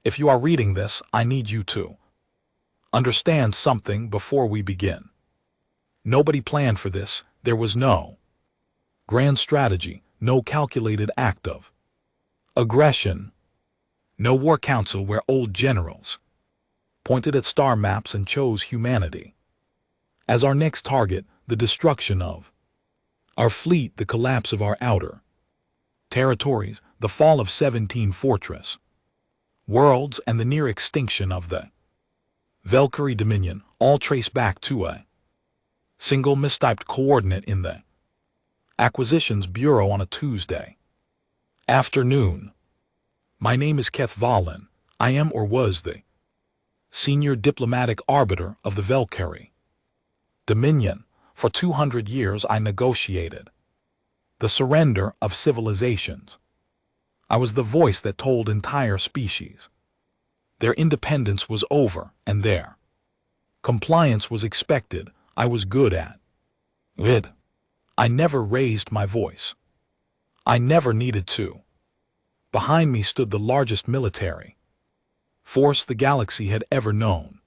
If you are reading this, I need you to understand something before we begin. Nobody planned for this. There was no grand strategy, no calculated act of aggression, no war council where old generals pointed at star maps and chose humanity as our next target, the destruction of our fleet, the collapse of our outer territories, the fall of 17 fortress worlds, and the near extinction of the Valkyrie Dominion, all trace back to a single mistyped coordinate in the Acquisitions Bureau on a Tuesday afternoon. My name is Keth Valen. I am or was the senior diplomatic arbiter of the Valkyrie Dominion. For 200 years I negotiated the surrender of civilizations. I was the voice that told entire species their independence was over and their compliance was expected. I was good at it. I never raised my voice. I never needed to. Behind me stood the largest military force the galaxy had ever known.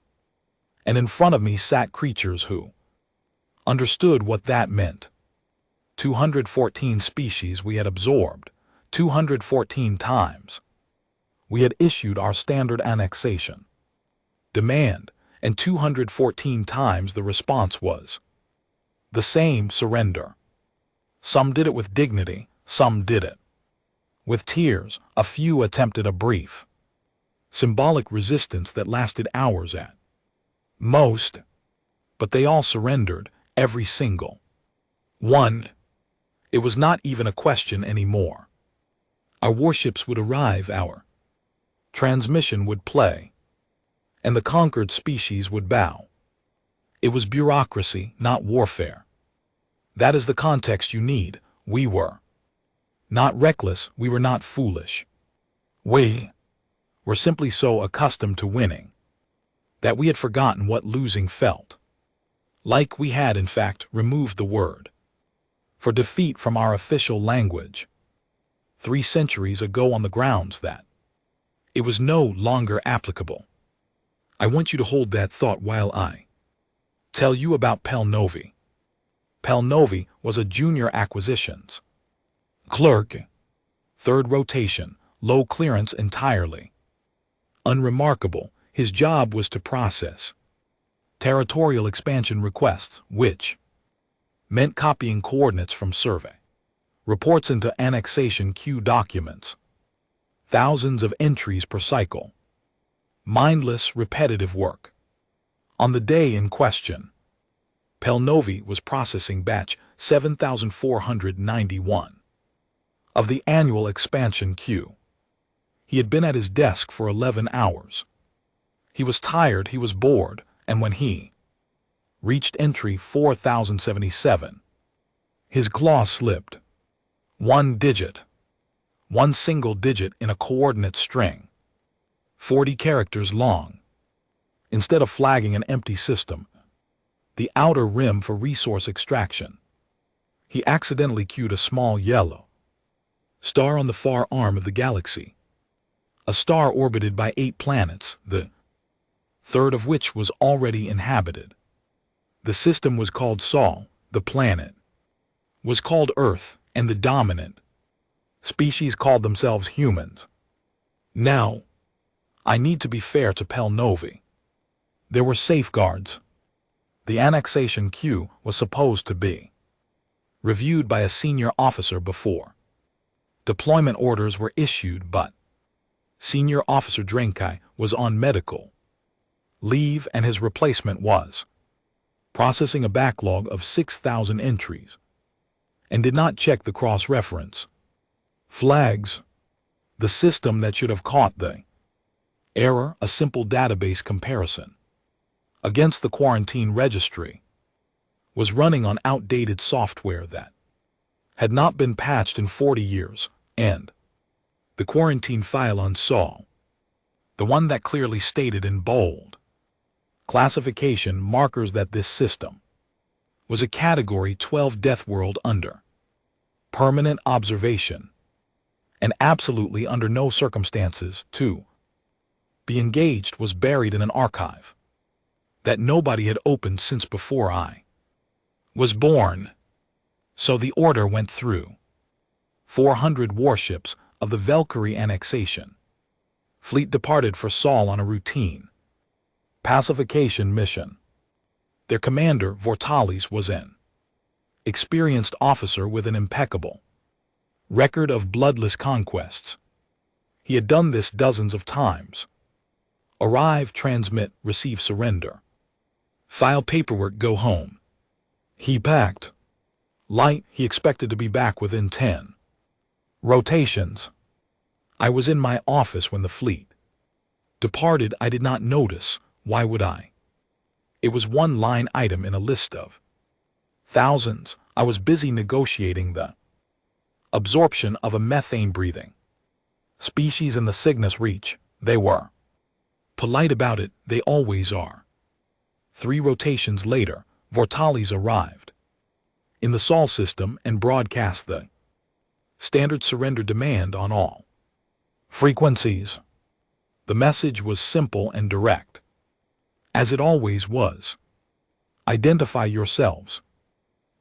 And in front of me sat creatures who understood what that meant. 214 species we had absorbed, 214 times. We had issued our standard annexation demand, and 214 times the response was the same: surrender. Some did it with dignity, some did it with tears, a few attempted a brief, symbolic resistance that lasted hours at most, but they all surrendered, every single one. It was not even a question anymore. Our warships would arrive, our transmission would play, and the conquered species would bow. It was bureaucracy, not warfare. That is the context you need. We were not reckless, we were not foolish. We were simply so accustomed to winning that we had forgotten what losing felt like. We had, in fact, removed the word for defeat from our official language 3 centuries ago on the grounds that it was no longer applicable. I want you to hold that thought while I tell you about Pelnovi. Pelnovi was a junior acquisitions clerk, 3rd rotation, low clearance, entirely unremarkable. His job was to process territorial expansion requests, which meant copying coordinates from survey reports into annexation queue documents. Thousands of entries per cycle. Mindless, repetitive work. On the day in question, Pelnovi was processing batch 7491 of the annual expansion queue. He had been at his desk for 11 hours. He was tired, he was bored, and when he reached entry 4077, his claw slipped. One single digit in a coordinate string, 40 characters long. Instead of flagging an empty system, the outer rim for resource extraction, he accidentally cued a small yellow star on the far arm of the galaxy. A star orbited by 8 planets, the 3rd of which was already inhabited. The system was called Sol, the planet was called Earth, and the dominant species called themselves humans. Now, I need to be fair to Pelnovi. There were safeguards. The annexation queue was supposed to be reviewed by a senior officer before deployment orders were issued, but Senior Officer Drenkai was on medical leave and his replacement was processing a backlog of 6,000 entries and did not check the cross-reference flags. The system that should have caught the error, a simple database comparison against the quarantine registry, was running on outdated software that had not been patched in 40 years, and the quarantine file on Sol, the one that clearly stated in bold classification markers that this system was a Category 12 death world under permanent observation, and absolutely under no circumstances to Be engaged was buried in an archive that nobody had opened since before I was born. So the order went through. 400 warships of the Valkyrie annexation fleet departed for Sol on a routine pacification mission. Their commander, Vortalis, was an experienced officer with an impeccable record of bloodless conquests. He had done this dozens of times. Arrive, transmit, receive, surrender. File paperwork, go home. He packed light. He expected to be back within 10 rotations. I was in my office when the fleet departed. I did not notice. Why would I? It was one line item in a list of thousands. I was busy negotiating the absorption of a methane-breathing species in the Cygnus Reach. They were polite about it. They always are. 3 rotations later, Vortalis arrived in the Sol system and broadcast the standard surrender demand on all frequencies. The message was simple and direct, as it always was. Identify yourselves.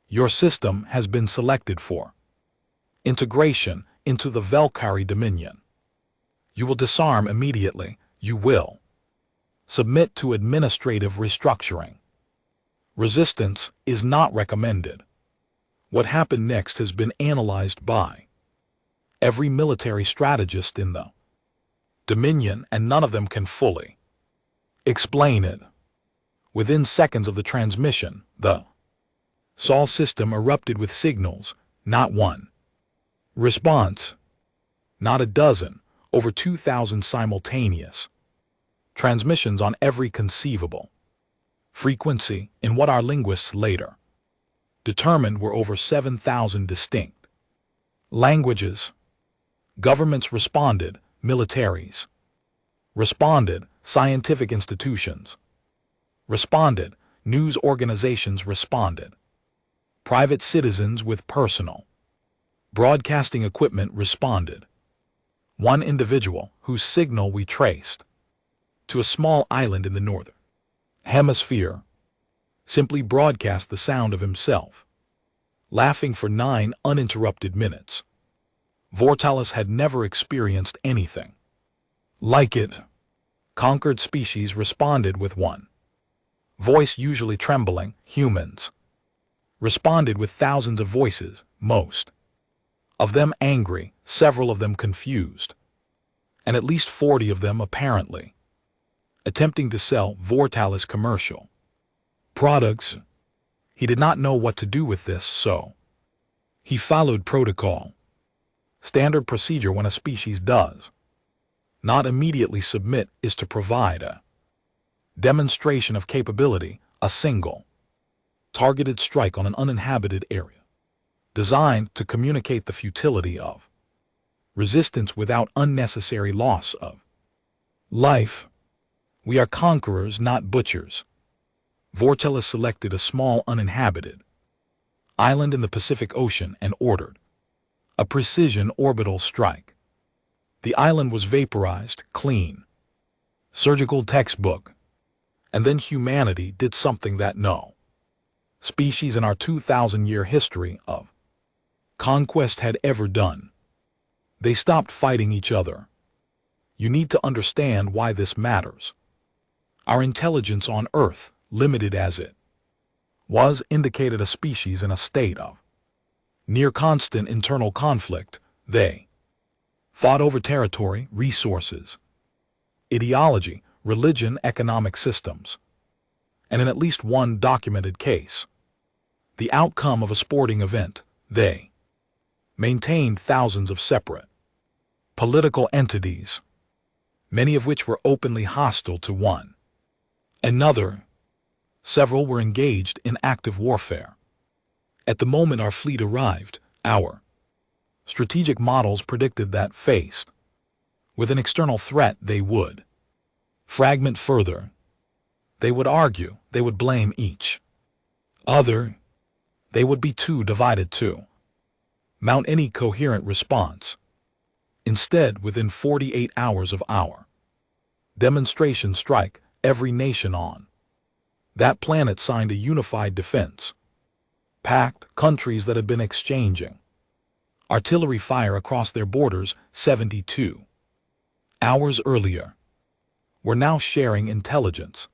Your system has been selected for integration into the Valkyrie Dominion. You will disarm immediately. You will submit to administrative restructuring. Resistance is not recommended. What happened next has been analyzed by every military strategist in the Dominion, and none of them can fully explain it. Within seconds of the transmission, the Sol system erupted with signals, not one response, not a dozen, over 2,000 simultaneous transmissions on every conceivable frequency in what our linguists later determined were over 7,000 distinct languages. Governments responded, militaries responded, scientific institutions responded, news organizations responded, private citizens with personal broadcasting equipment responded. One individual, whose signal we traced to a small island in the northern hemisphere, simply broadcast the sound of himself laughing for 9 uninterrupted minutes. Vortalis had never experienced anything like it. Conquered species responded with one voice, usually trembling. Humans responded with thousands of voices, most of them angry, several of them confused, and at least 40 of them apparently attempting to sell Vortalis commercial products. He did not know what to do with this, so he followed protocol. Standard procedure when a species does not immediately submit is to provide a demonstration of capability, a single targeted strike on an uninhabited area, designed to communicate the futility of resistance without unnecessary loss of life. We are conquerors, not butchers. Vortalis selected a small uninhabited island in the Pacific Ocean and ordered a precision orbital strike. The island was vaporized, clean, surgical textbook, and then humanity did something that no species in our 2,000-year history of conquest had ever done. They stopped fighting each other. You need to understand why this matters. Our intelligence on Earth, limited as it was, indicated a species in a state of near constant internal conflict. They fought over territory, resources, ideology, religion, economic systems, and in at least one documented case, the outcome of a sporting event. They maintained thousands of separate political entities, many of which were openly hostile to one another. Several were engaged in active warfare. At the moment our fleet arrived, our strategic models predicted that, faced with an external threat, they would fragment further. They would argue, they would blame each other. They would be too divided to mount any coherent response. Instead, within 48 hours of our Demonstration strike, every nation on that planet signed a unified defense pact, countries that had been exchanging artillery fire across their borders 72 hours earlier were now sharing intelligence,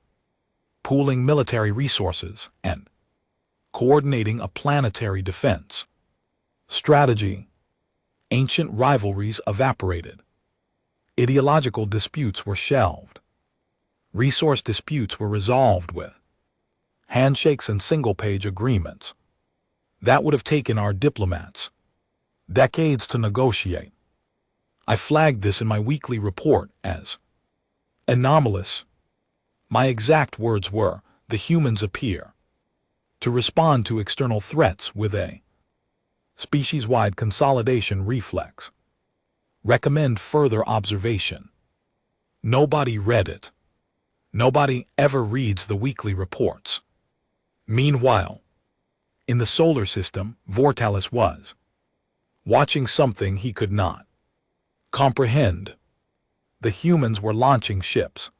pooling military resources, and coordinating a planetary defense strategy. Ancient rivalries evaporated. Ideological disputes were shelved. Resource disputes were resolved with handshakes and single-page agreements. That would have taken our diplomats decades to negotiate. I flagged this in my weekly report as anomalous. My exact words were, the humans appear to respond to external threats with a species-wide consolidation reflex. Recommend further observation. Nobody read it. Nobody ever reads the weekly reports. Meanwhile, in the solar system, Vortalis was watching something he could not comprehend. The humans were launching ships.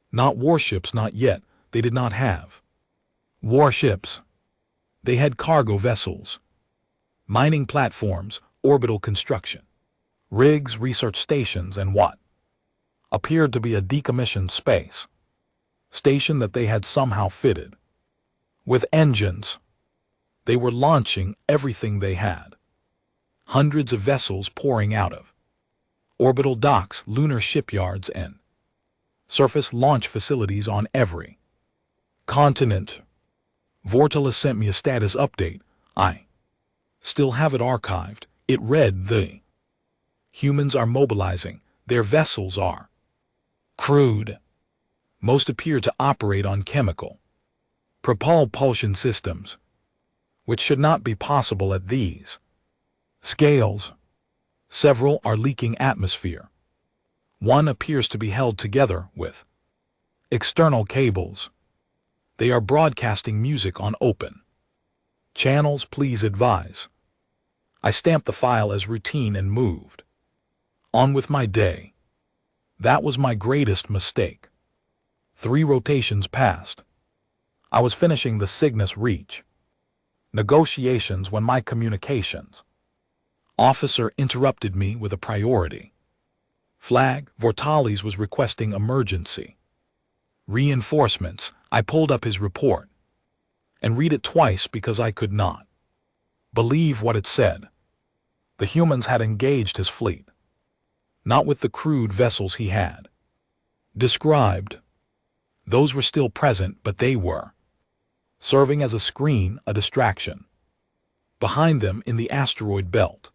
Not warships, not yet. They did not have warships. They had cargo vessels, mining platforms, orbital construction, rigs, research stations, and what appeared to be a decommissioned space station that they had somehow fitted with engines. They were launching everything they had. Hundreds of vessels pouring out of orbital docks, lunar shipyards, and surface launch facilities on every continent. Vortalis sent me a status update. I still have it archived. It read, the humans are mobilizing. Their vessels are crude. Most appear to operate on chemical propulsion systems, which should not be possible at these scales. Several are leaking atmosphere. One appears to be held together with external cables. They are broadcasting music on open channels. Please advise. I stamped the file as routine and moved on with my day. That was my greatest mistake. 3 rotations passed. I was finishing the Cygnus Reach negotiations when my communications officer interrupted me with a priority flag. Vortalis was requesting emergency reinforcements. I pulled up his report and read it twice because I could not believe what it said. The humans had engaged his fleet, not with the crude vessels he had described. Those were still present, but they were serving as a screen, a distraction. Behind them, in the asteroid belt,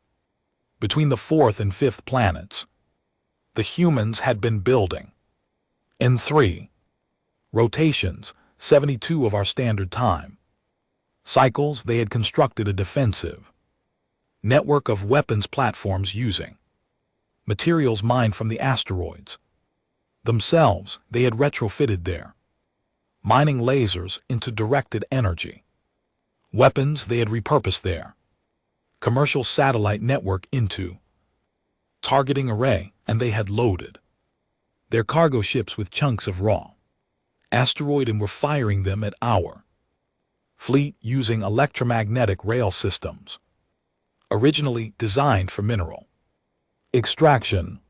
between the 4th and 5th planets, the humans had been building in 3 rotations, 72 of our standard time cycles. They had constructed a defensive network of weapons platforms using materials mined from the asteroids themselves. They had retrofitted their mining lasers into directed energy weapons. They had repurposed their commercial satellite network into targeting array, and they had loaded their cargo ships with chunks of raw asteroid and were firing them at our fleet using electromagnetic rail systems originally designed for mineral extraction.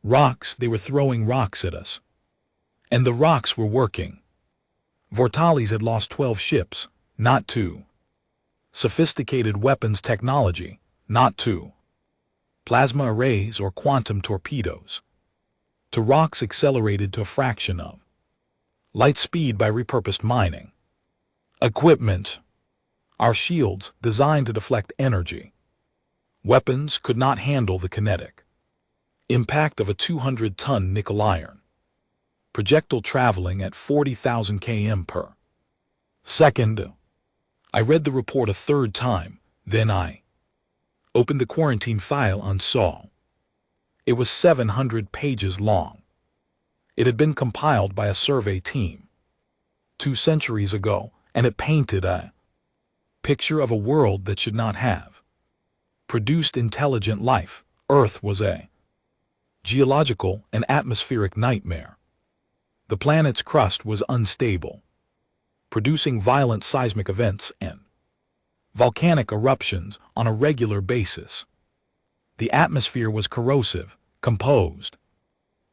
Rocks. They were throwing rocks at us, and the rocks were working. Vortalis had lost 12 ships, not 2. Sophisticated weapons technology, not 2. Plasma arrays or quantum torpedoes. To rocks accelerated to a fraction of light speed by repurposed mining equipment. Our shields, designed to deflect energy weapons, could not handle the kinetic impact of a 200-ton nickel iron projectile traveling at 40,000 km per second. I read the report a 3rd time, then I opened the quarantine file and saw it was 700 pages long. It had been compiled by a survey team 2 centuries ago, and it painted a picture of a world that should not have produced intelligent life. Earth was a geological and atmospheric nightmare. The planet's crust was unstable, producing violent seismic events and volcanic eruptions on a regular basis. The atmosphere was corrosive, composed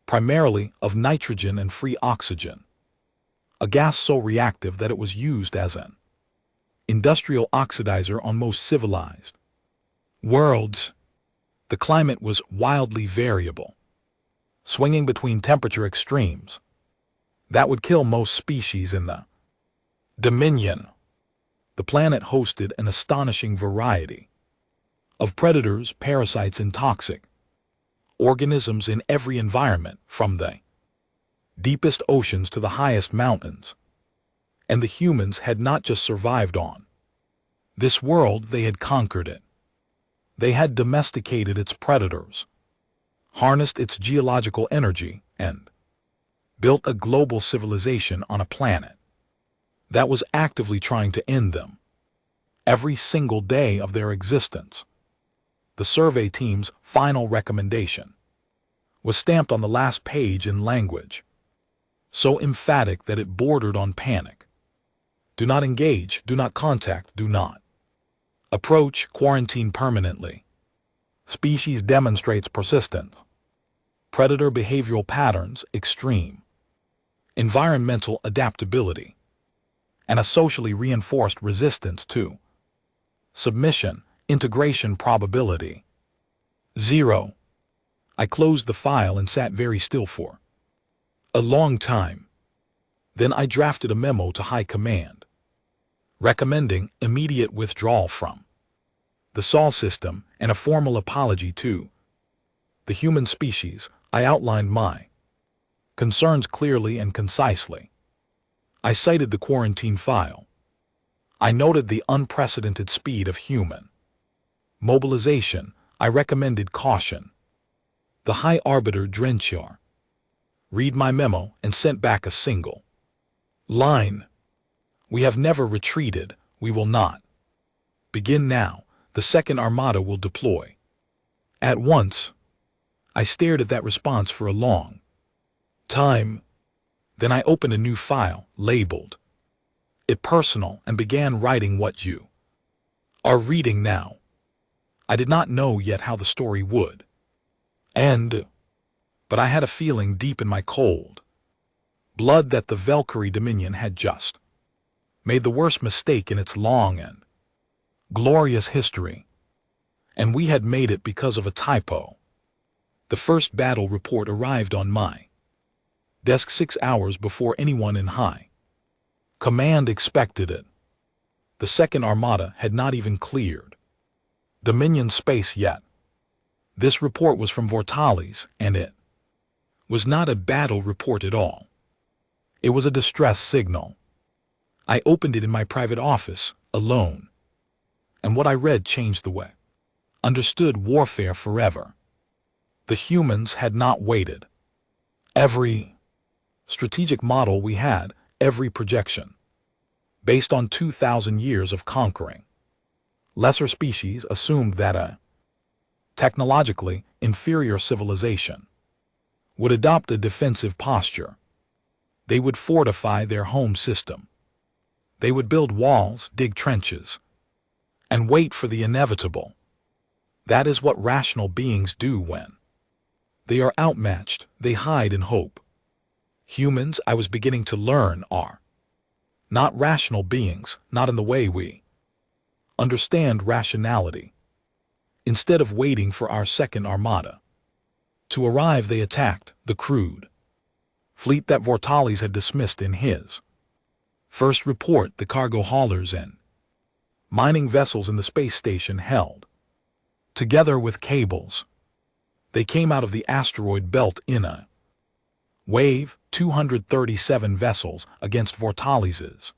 primarily of nitrogen and free oxygen, a gas so reactive that it was used as an industrial oxidizer on most civilized worlds. The climate was wildly variable, swinging between temperature extremes that would kill most species in the Dominion. The planet hosted an astonishing variety of predators, parasites, and toxic organisms in every environment, from the deepest oceans to the highest mountains. And the humans had not just survived on this world, they had conquered it. They had domesticated its predators, harnessed its geological energy, and built a global civilization on a planet that was actively trying to end them every single day of their existence. The survey team's final recommendation was stamped on the last page in language so emphatic that it bordered on panic. Do not engage, do not contact, do not approach, quarantine permanently. Species demonstrates persistent predator behavioral patterns, extreme environmental adaptability, and a socially reinforced resistance to submission. Integration probability 0. I closed the file and sat very still for a long time. Then I drafted a memo to High Command, recommending immediate withdrawal from the Sol system and a formal apology to the human species. I outlined my concerns clearly and concisely. I cited the quarantine file. I noted the unprecedented speed of human mobilization. I recommended caution. The High Arbiter Drenchar read my memo and sent back a single line. We have never retreated. We will not begin now. The Second Armada will deploy at once. I stared at that response for a long time. Then I opened a new file, labeled it personal, and began writing what you are reading now. I did not know yet how the story would end, but I had a feeling deep in my cold blood that the Valkyrie Dominion had just made the worst mistake in its long and glorious history, and we had made it because of a typo. The first battle report arrived on my desk 6 hours before anyone in High Command expected it. The Second Armada had not even cleared Dominion space yet. This report was from Vortalis, and it was not a battle report at all. It was a distress signal. I opened it in my private office, alone, and what I read changed the way I understood warfare forever. The humans had not waited. Every strategic model we had, every projection, based on 2,000 years of conquering lesser species, assumed that a technologically inferior civilization would adopt a defensive posture. They would fortify their home system. They would build walls, dig trenches, and wait for the inevitable. That is what rational beings do when they are outmatched. They hide in hope. Humans, I was beginning to learn, are not rational beings, not in the way we understand rationality. Instead of waiting for our Second Armada to arrive, they attacked the crude fleet that Vortalis had dismissed in his first report. The cargo haulers and mining vessels in the space station held together with cables. They came out of the asteroid belt in a wave, 237 vessels against Vortalis's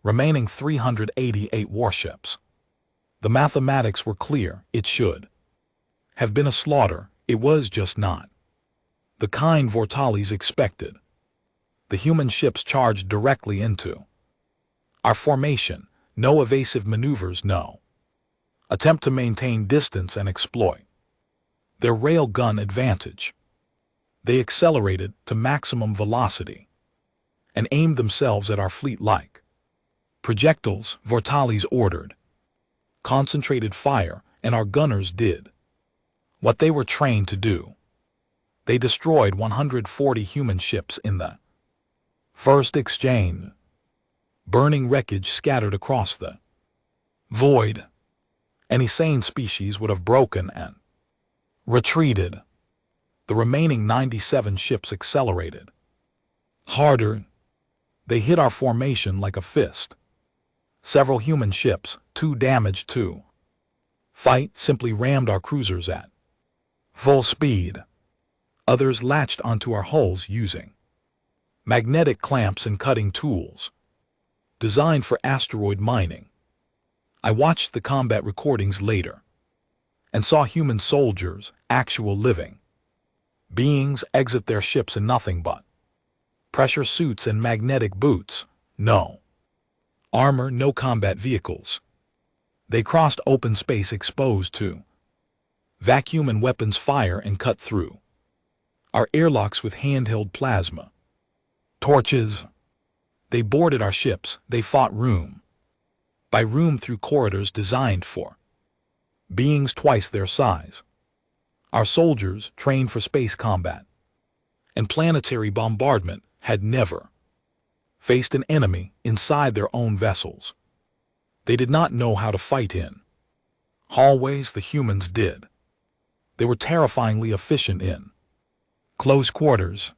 remaining 388 warships. The mathematics were clear. It should have been a slaughter. It was just not the kind Vortalis expected. The human ships charged directly into our formation. No evasive maneuvers, no attempt to maintain distance and exploit their railgun advantage. They accelerated to maximum velocity and aimed themselves at our fleet like projectiles. Vortales ordered concentrated fire, and our gunners did what they were trained to do. They destroyed 140 human ships in the first exchange. Burning wreckage scattered across the void. Any sane species would have broken and retreated. The remaining 97 ships accelerated harder. They hit our formation like a fist. Several human ships, too damaged to fight, simply rammed our cruisers at full speed. Others latched onto our hulls using magnetic clamps and cutting tools designed for asteroid mining. I watched the combat recordings later and saw human soldiers, actual living beings, exit their ships in nothing but pressure suits and magnetic boots. No armor, no combat vehicles. They crossed open space exposed to vacuum and weapons fire and cut through our airlocks with handheld plasma torches. They boarded our ships. They fought room by room through corridors designed for beings twice their size. Our soldiers, trained for space combat and planetary bombardment, had never faced an enemy inside their own vessels. They did not know how to fight in hallways. The humans did. They were terrifyingly efficient in close quarters.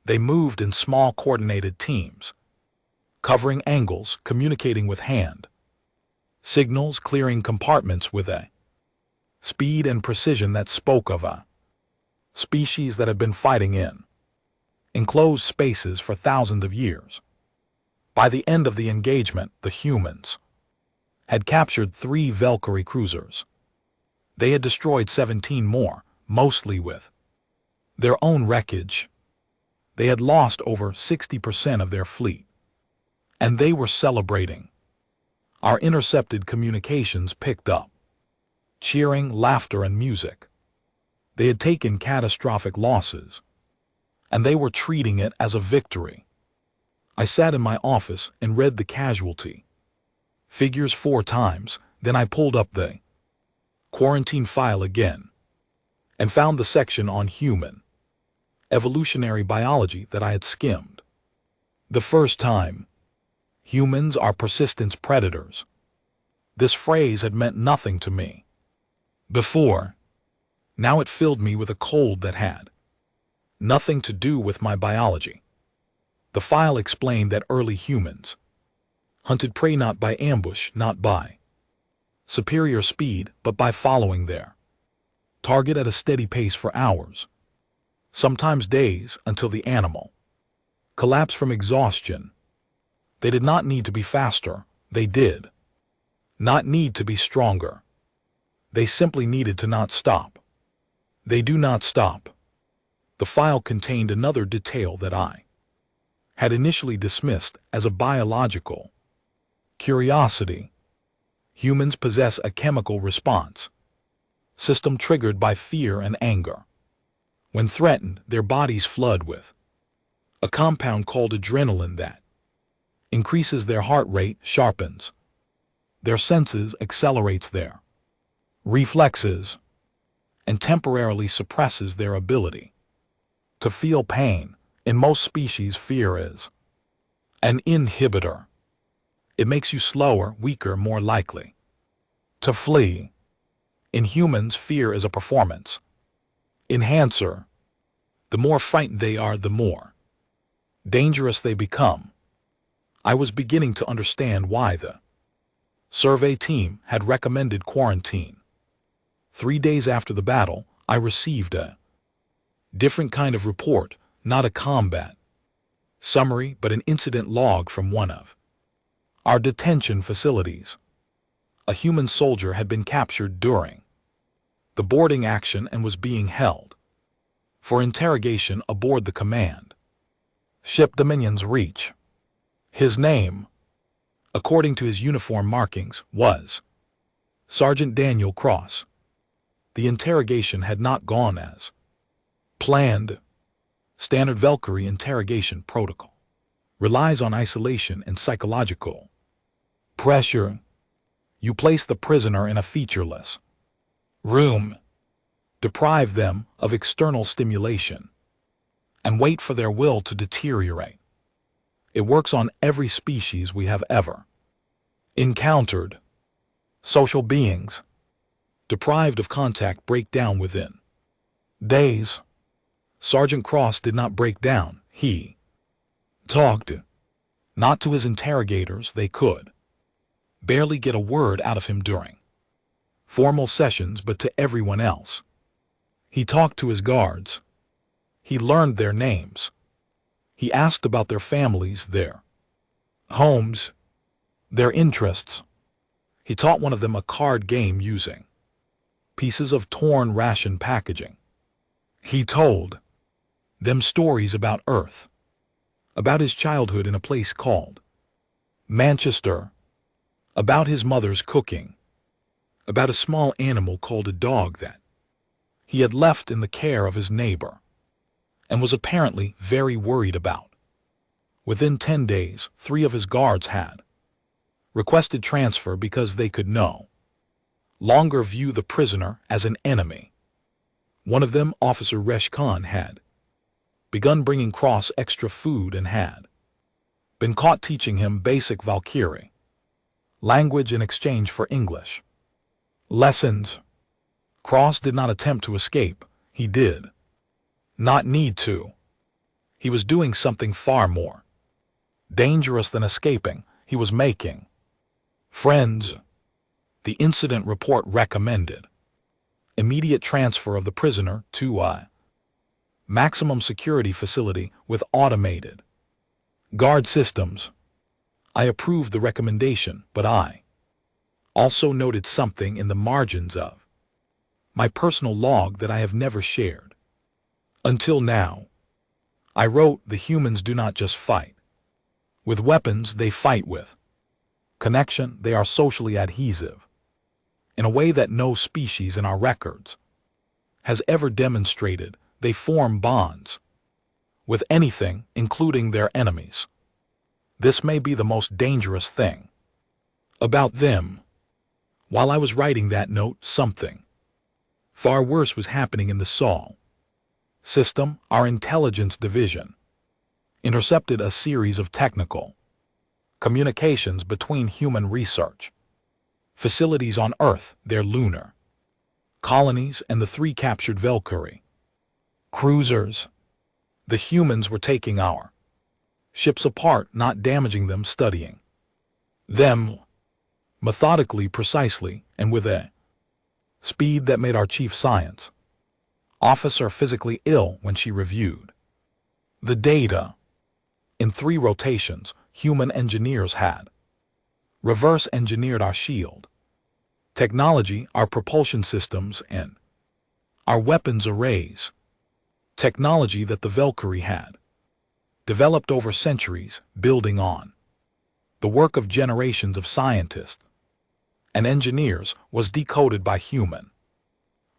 They moved in small coordinated teams, covering angles, communicating with hand signals, clearing compartments with a speed and precision that spoke of a species that had been fighting in enclosed spaces for thousands of years. By the end of the engagement, the humans had captured 3 Valkyrie cruisers. They had destroyed 17 more, mostly with their own wreckage. They had lost over 60% of their fleet, and they were celebrating. Our intercepted communications picked up cheering, laughter, and music. They had taken catastrophic losses, and they were treating it as a victory. I sat in my office and read the casualty figures 4 times, then I pulled up the quarantine file again and found the section on human evolutionary biology that I had skimmed the first time. Humans are persistence predators. This phrase had meant nothing to me before. Now it filled me with a cold that had nothing to do with my biology. The file explained that early humans hunted prey not by ambush, not by superior speed, but by following their target at a steady pace for hours, sometimes days, until the animal collapsed from exhaustion. They did not need to be faster. They did not need to be stronger. They simply needed to not stop. They do not stop. The file contained another detail that I had initially dismissed as a biological curiosity. Humans possess a chemical response system triggered by fear and anger. When threatened, their bodies flood with a compound called adrenaline that increases their heart rate, sharpens their senses, accelerates their reflexes, and temporarily suppresses their ability to feel pain. In most species, fear is an inhibitor. It makes you slower, weaker, more likely to flee. In humans, fear is a performance enhancer. The more frightened they are, the more dangerous they become. I was beginning to understand why the survey team had recommended quarantine. 3 days after the battle, I received a different kind of report, not a combat summary, but an incident log from one of our detention facilities. A human soldier had been captured during the boarding action and was being held for interrogation aboard the command ship Dominion's Reach. His name, according to his uniform markings, was Sergeant Daniel Cross. The interrogation had not gone as planned. Standard Valkyrie interrogation protocol relies on isolation and psychological pressure. You place the prisoner in a featureless room, deprive them of external stimulation, and wait for their will to deteriorate. It works on every species we have ever encountered. Social beings, deprived of contact, break down within days. Sergeant Cross did not break down. He talked. Not to his interrogators, they could barely get a word out of him during formal sessions, but to everyone else. He talked to his guards. He learned their names. He asked about their families, their homes, their interests. He taught one of them a card game using pieces of torn ration packaging. He told them stories about Earth, about his childhood in a place called Manchester, about his mother's cooking, about a small animal called a dog that he had left in the care of his neighbor and was apparently very worried about. Within 10 days, 3 of his guards had requested transfer because they could no longer view the prisoner as an enemy. One of them, Officer Resh Khan, had begun bringing Cross extra food and had been caught teaching him basic Valkyrie language in exchange for English lessons. Cross did not attempt to escape. He did not need to. He was doing something far more dangerous than escaping. He was making friends. The incident report recommended immediate transfer of the prisoner to a maximum security facility with automated guard systems. I approved the recommendation, but I also noted something in the margins of my personal log that I have never shared until now. I wrote, the humans do not just fight with weapons, they fight with connection. They are socially adhesive in a way that no species in our records has ever demonstrated. They form bonds with anything, including their enemies. This may be the most dangerous thing about them. While I was writing that note, something far worse was happening in the Sol system. Our intelligence division intercepted a series of technical communications between human research facilities on Earth, their lunar colonies, and the 3 captured Valkyrie cruisers. The humans were taking our ships apart, not damaging them, studying them methodically, precisely, and with a speed that made our chief science officer physically ill when she reviewed the data. In 3 rotations, human engineers had reverse engineered our shield technology, our propulsion systems, and our weapons arrays. Technology that the Valkyrie had developed over centuries, building on the work of generations of scientists and engineers, was decoded by human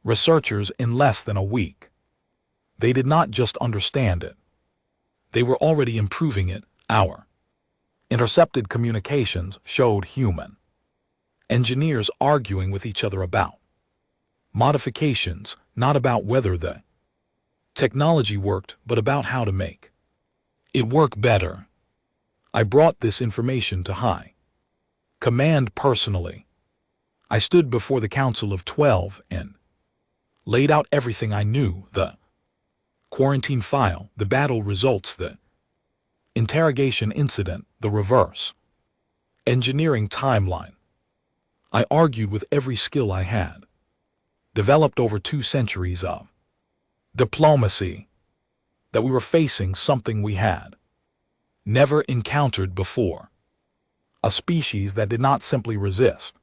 researchers in less than a week. They did not just understand it. They were already improving it. Our intercepted communications showed human engineers arguing with each other about modifications, not about whether the technology worked, but about how to make it work better. I brought this information to high command personally. I stood before the Council of 12 and laid out everything I knew: the quarantine file, the battle results, the interrogation incident, the reverse engineering timeline. I argued with every skill I had developed over 2 centuries of diplomacy that we were facing something we had never encountered before, a species that did not simply resist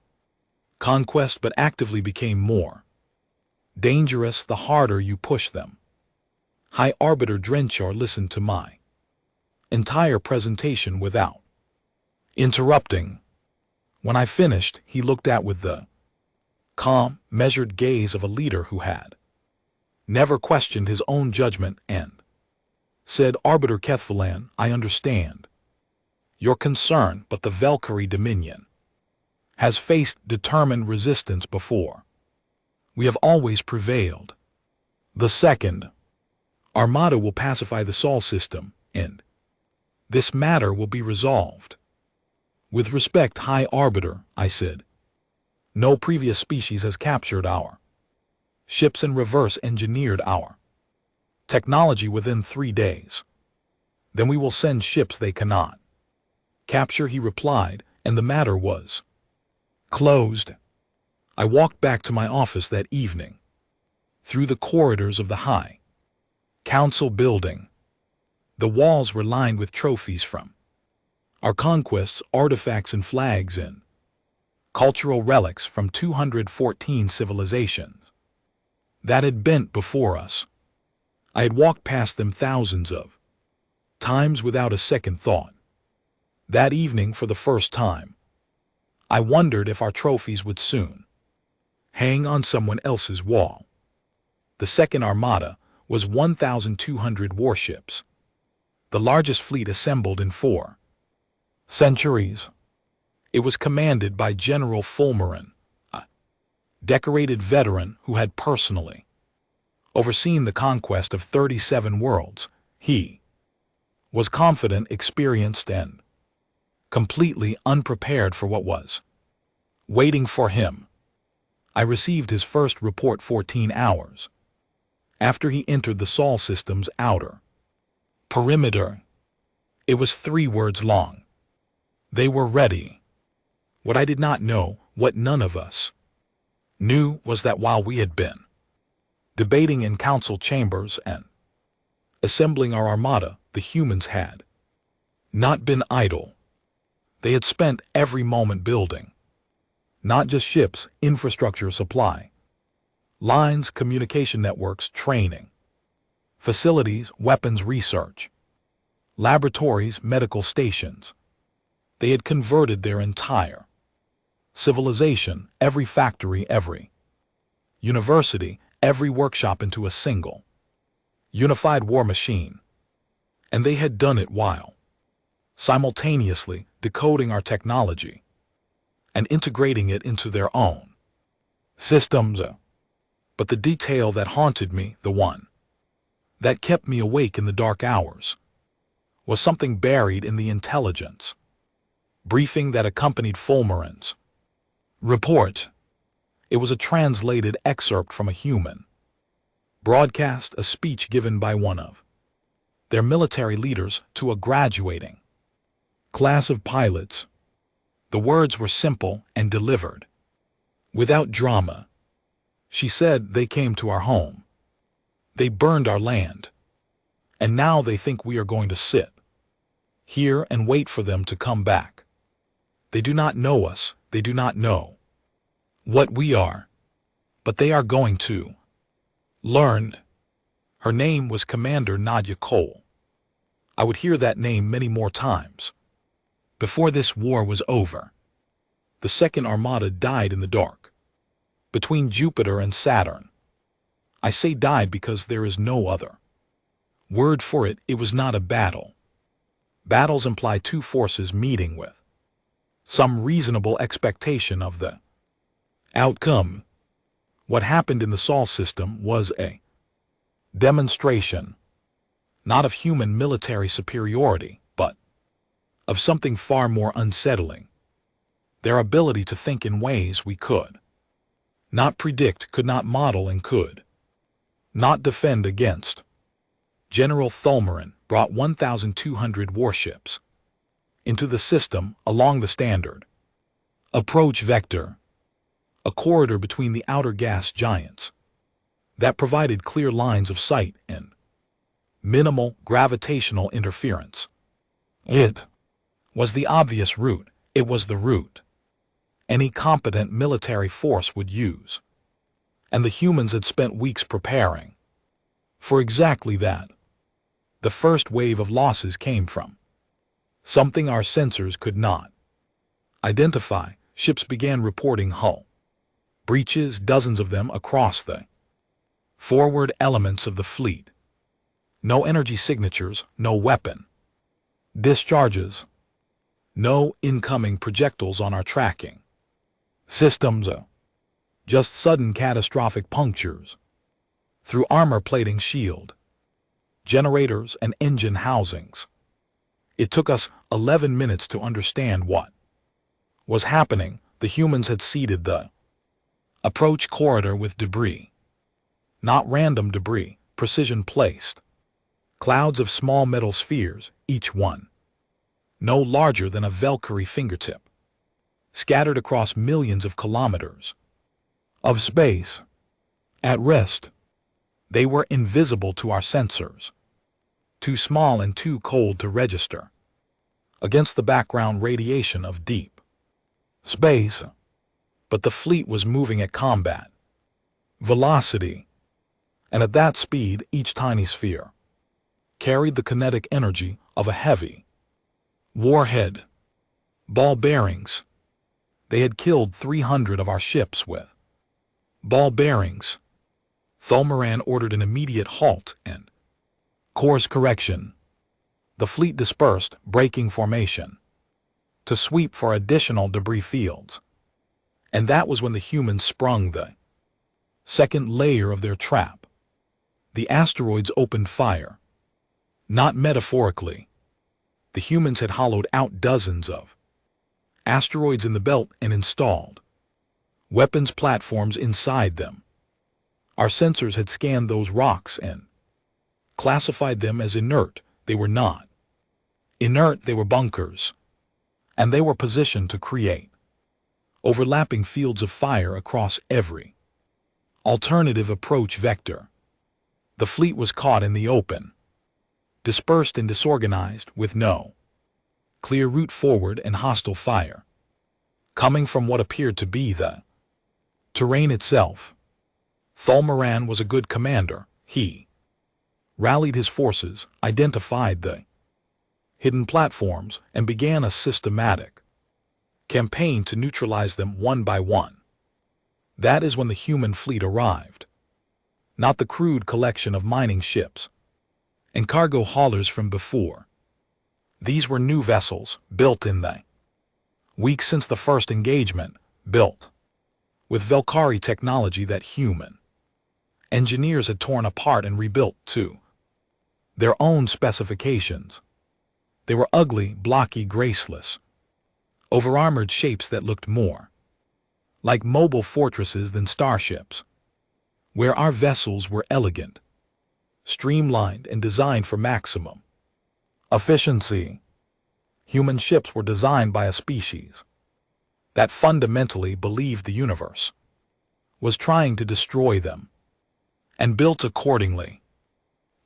conquest but actively became more dangerous the harder you push them. High Arbiter Drenchar listened to my entire presentation without interrupting. When I finished, he looked at with the calm, measured gaze of a leader who had never questioned his own judgment and Said Arbiter Kethvalan, I understand your concern, but the Valkyrie Dominion has faced determined resistance before. We have always prevailed. The second Armada will pacify the Sol system, and this matter will be resolved. With respect, High Arbiter, I said, no previous species has captured our ships and reverse-engineered our technology within 3 days. Then we will send ships they cannot capture, he replied, and the matter was closed. I walked back to my office that evening, through the corridors of the High Council building. The walls were lined with trophies from our conquests, artifacts and flags, and cultural relics from 214 civilizations that had bent before us. I had walked past them thousands of times without a second thought. That evening, for the first time, I wondered if our trophies would soon hang on someone else's wall. The Second Armada was 1,200 warships, the largest fleet assembled in 4 centuries. It was commanded by General Fulmerin, a decorated veteran who had personally overseen the conquest of 37 worlds. He was confident, experienced, and completely unprepared for what was waiting for him. I received his first report 14 hours after he entered the Sol system's outer perimeter. It was 3 words long. They were ready. What I did not know, what none of us knew, was that while we had been debating in council chambers and assembling our armada, the humans had not been idle. They had spent every moment building not just ships, infrastructure, supply lines, communication networks, training facilities, weapons research laboratories, medical stations. They had converted their entire civilization, every factory, every university, every workshop into a single unified war machine. And they had done it while simultaneously decoding our technology and integrating it into their own systems. But the detail that haunted me, the one that kept me awake in the dark hours, was something buried in the intelligence briefing that accompanied Fulmerin's report. It was a translated excerpt from a human broadcast, a speech given by one of their military leaders to a graduating class of pilots. The words were simple and delivered without drama. She said, they came to our home. They burned our land. And now they think we are going to sit here and wait for them to come back. They do not know us. They do not know what we are. But they are going to learn. Her name was Commander Nadia Cole. I would hear that name many more times before this war was over. The Second Armada died in the dark between Jupiter and Saturn. I say died because there is no other word for it. It was not a battle. Battles imply 2 forces meeting with some reasonable expectation of the outcome. What happened in the Sol system was a demonstration, not of human military superiority, but of something far more unsettling. Their ability to think in ways we could not predict, could not model, and could not defend against. General Fulmerin brought 1,200 warships into the system along the standard approach vector, a corridor between the outer gas giants that provided clear lines of sight and minimal gravitational interference. It was the obvious route. It was the route any competent military force would use. And the humans had spent weeks preparing for exactly that. The first wave of losses came from something our sensors could not identify. Ships began reporting hull breaches, dozens of them across the forward elements of the fleet. No energy signatures, no weapon discharges, no incoming projectiles on our tracking systems, just sudden catastrophic punctures through armor plating shield, generators, and engine housings. It took us 11 minutes to understand what was happening. The humans had seeded the approach corridor with debris. Not random debris, precision placed. Clouds of small metal spheres, each one no larger than a Valkyrie fingertip, scattered across millions of kilometers of space. At rest, they were invisible to our sensors, too small and too cold to register against the background radiation of deep space. But the fleet was moving at combat velocity, and at that speed each tiny sphere carried the kinetic energy of a heavy warhead. Ball bearings. They had killed 300 of our ships with ball bearings. Thulmaran ordered an immediate halt and course correction. The fleet dispersed, breaking formation, to sweep for additional debris fields. And that was when the humans sprung the second layer of their trap. The asteroids opened fire. Not metaphorically. The humans had hollowed out dozens of asteroids in the belt and installed weapons platforms inside them. Our sensors had scanned those rocks and classified them as inert. They were not inert, they were bunkers. And they were positioned to create overlapping fields of fire across every alternative approach vector. The fleet was caught in the open, dispersed and disorganized, with no clear route forward and hostile fire coming from what appeared to be the terrain itself. Thulmaran was a good commander. He rallied his forces, identified the hidden platforms, and began a systematic campaign to neutralize them one by one. That is when the human fleet arrived. Not the crude collection of mining ships and cargo haulers from before. These were new vessels, built in the weeks since the first engagement, built with Valkyrie technology that human engineers had torn apart and rebuilt to their own specifications. They were ugly, blocky, graceless, over-armored shapes that looked more like mobile fortresses than starships, where our vessels were elegant, streamlined, and designed for maximum efficiency. Human ships were designed by a species that fundamentally believed the universe was trying to destroy them, and built accordingly.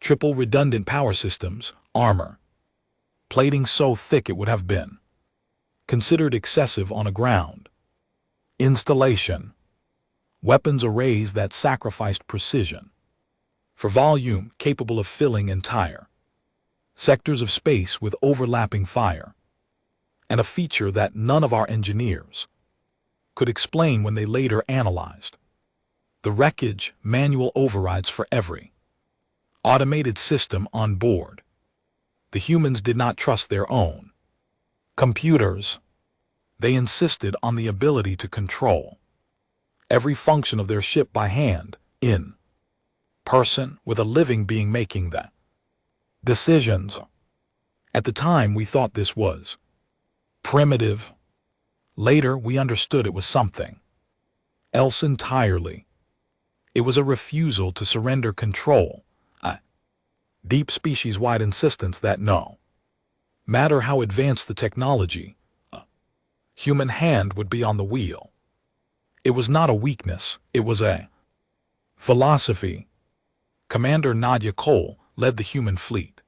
Triple redundant power systems, armor plating so thick it would have been considered excessive on a ground installation. Weapons arrays that sacrificed precision for volume, capable of filling entire sectors of space with overlapping fire. And a feature that none of our engineers could explain when they later analyzed the wreckage: manual overrides for every automated system on board. The humans did not trust their own computers. They insisted on the ability to control every function of their ship by hand, in person, with a living being making the decisions. At the time, we thought this was primitive. Later, we understood it was something else entirely. It was a refusal to surrender control, a deep species-wide insistence that no matter how advanced the technology, a human hand would be on the wheel. It was not a weakness, it was a philosophy. Commander Nadia Cole led the human fleet,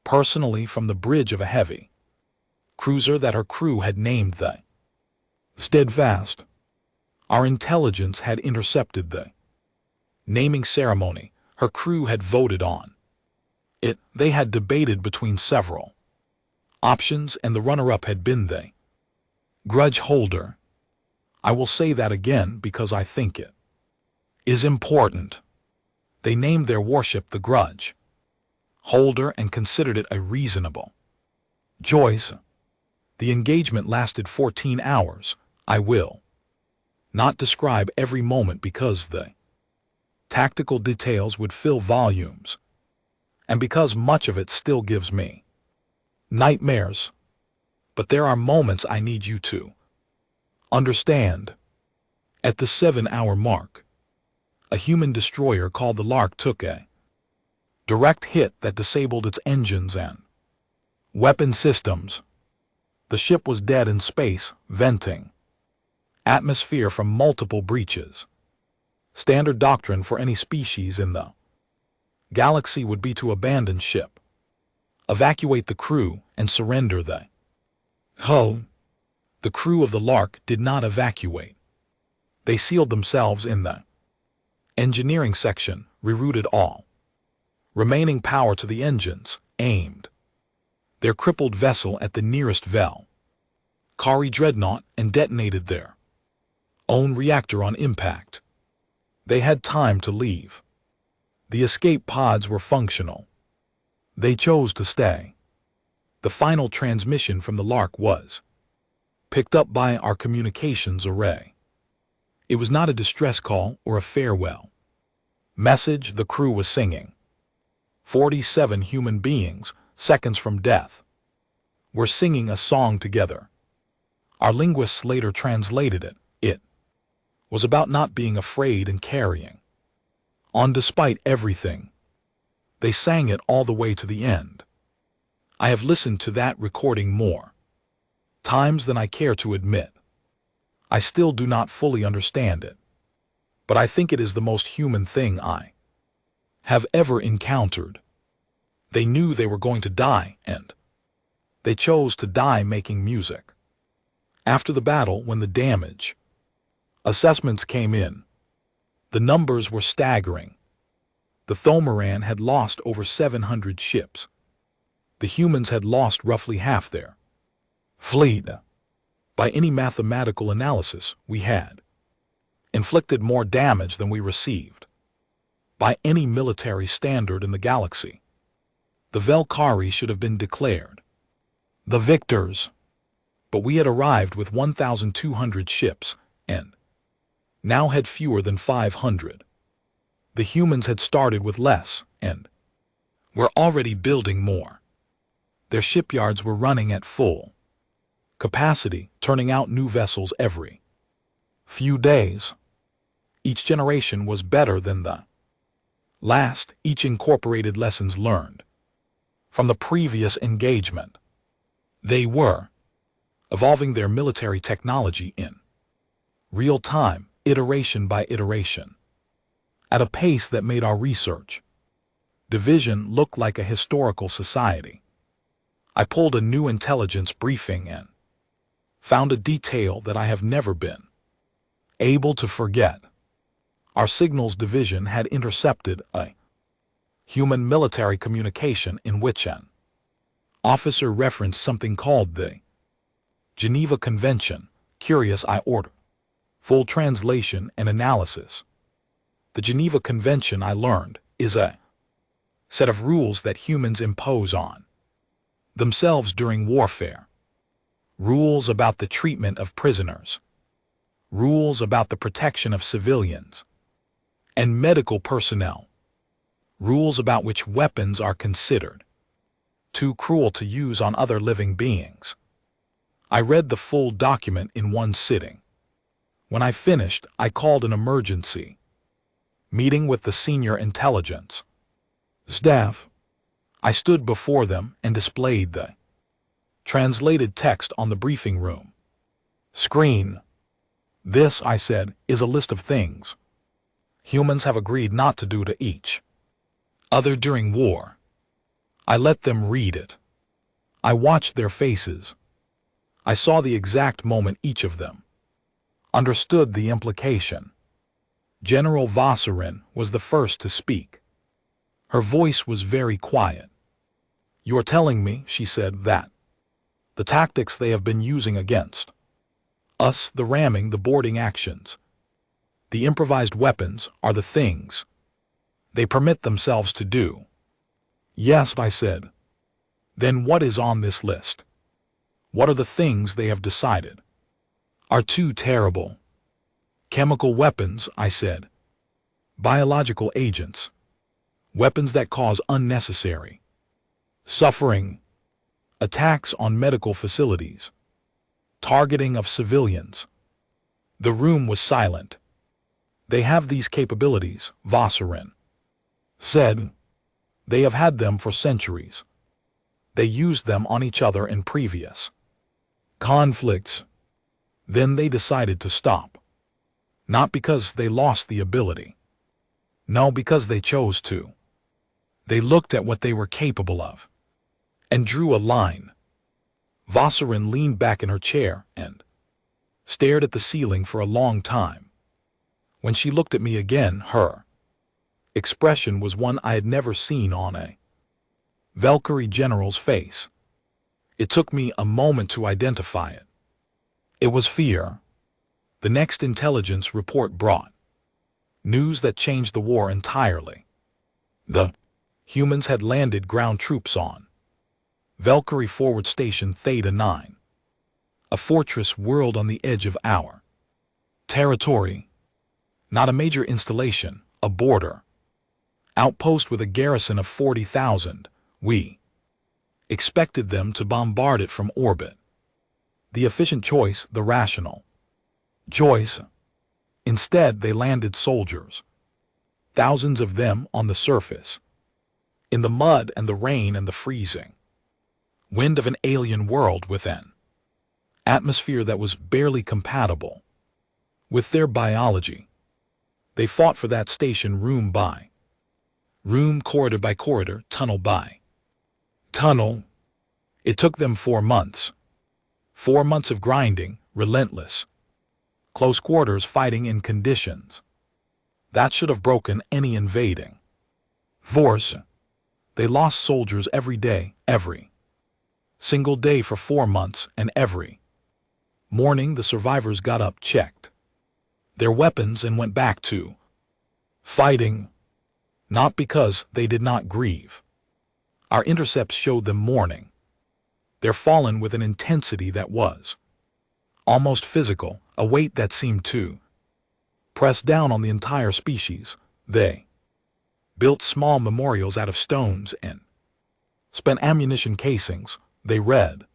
personally from the bridge of a heavy cruiser that her crew had named the Steadfast. Our intelligence had intercepted the naming ceremony. Her crew had voted on it. They had debated between several options, and the runner-up had been the grudge holder. I will say that again because I think it is important. They named their warship the Grudge. Holder and considered it a reasonable choice. The engagement lasted 14 hours. I will not describe every moment because the tactical details would fill volumes, and because much of it still gives me nightmares. But there are moments I need you to understand. At the 7-hour mark, a human destroyer called the Lark took a direct hit that disabled its engines and weapon systems. The ship was dead in space, venting atmosphere from multiple breaches. Standard doctrine for any species in the galaxy would be to abandon ship, evacuate the crew, and surrender the hull. The crew of the Lark did not evacuate. They sealed themselves in the engineering section, rerouted all remaining power to the engines, aimed their crippled vessel at the nearest Kari dreadnought, and detonated their own reactor on impact. They had time to leave. The escape pods were functional. They chose to stay. The final transmission from the Lark was picked up by our communications array. It was not a distress call or a farewell message the crew was singing. 47 human beings, seconds from death, were singing a song together. Our linguists later translated it. It was about not being afraid and carrying on despite everything. They sang it all the way to the end. I have listened to that recording more times than I care to admit. I still do not fully understand it, but I think it is the most human thing I have ever encountered. They knew they were going to die, and they chose to die making music. After the battle, when the damage assessments came in, the numbers were staggering. The Thomaran had lost over 700 ships. The humans had lost roughly half their fleet. By any mathematical analysis, we had inflicted more damage than we received. By any military standard in the galaxy, the Velkari should have been declared the victors. But we had arrived with 1,200 ships, and now had fewer than 500. The humans had started with less, and were already building more. Their shipyards were running at full capacity, turning out new vessels every few days. Each generation was better than the last. Each incorporated lessons learned from the previous engagement. They were evolving their military technology in real time, iteration by iteration, at a pace that made our research division look like a historical society. I pulled a new intelligence briefing and found a detail that I have never been able to forget. Our signals division had intercepted a human military communication in which an officer referenced something called the Geneva Convention. Curious, I ordered full translation and analysis. The Geneva Convention, I learned, is a set of rules that humans impose on themselves during warfare. Rules about the treatment of prisoners, rules about the protection of civilians and medical personnel, rules about which weapons are considered too cruel to use on other living beings. I read the full document in one sitting. When I finished, I called an emergency meeting with the senior intelligence staff. I stood before them and displayed the translated text on the briefing room screen. This, I said, is a list of things humans have agreed not to do to each other during war. I let them read it. I watched their faces. I saw the exact moment each of them understood the implication. General Vossarin was the first to speak. Her voice was very quiet. "You're telling me," she said, "that the tactics they have been using against us, the ramming, the boarding actions, the improvised weapons, are the things they permit themselves to do." Yes, I said. Then what is on this list? What are the things they have decided are too terrible? Chemical weapons, I said. Biological agents. Weapons that cause unnecessary suffering. Attacks on medical facilities. Targeting of civilians. The room was silent. They have these capabilities, Vossarin said. They have had them for centuries. They used them on each other in previous conflicts. Then they decided to stop. Not because they lost the ability. No, because they chose to. They looked at what they were capable of and drew a line. Vossarin leaned back in her chair and stared at the ceiling for a long time. When she looked at me again, her expression was one I had never seen on a Valkyrie general's face. It took me a moment to identify it. It was fear. The next intelligence report brought news that changed the war entirely. The humans had landed ground troops on Valkyrie Forward Station Theta 9, a fortress whirled on the edge of our territory. Not a major installation, a border outpost with a garrison of 40,000. We expected them to bombard it from orbit. The efficient choice, the rational choice. Instead, they landed soldiers, thousands of them on the surface, in the mud and the rain and the freezing wind of an alien world with an atmosphere that was barely compatible with their biology. They fought for that station room by room, corridor by corridor, tunnel by tunnel. It took them 4 months. 4 months of grinding, relentless, close quarters fighting in conditions that should have broken any invading force. They lost soldiers every day, every single day for 4 months, and every morning the survivors got up, checked their weapons, and went back to fighting. Not because they did not grieve. Our intercepts showed them mourning. They're fallen with an intensity that was almost physical, a weight that seemed to press down on the entire species. They built small memorials out of stones and spent ammunition casings. They read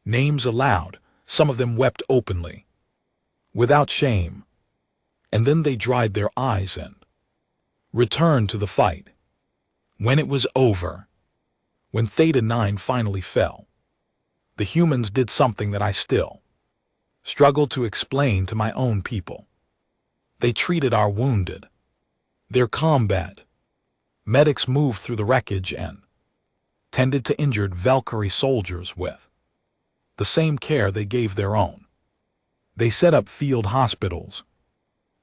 names aloud. Some of them wept openly, without shame. And then they dried their eyes and returned to the fight. When it was over, when Theta 9 finally fell, the humans did something that I still struggle to explain to my own people. They treated our wounded. Their combat medics moved through the wreckage and tended to injured Valkyrie soldiers with the same care they gave their own. They set up field hospitals.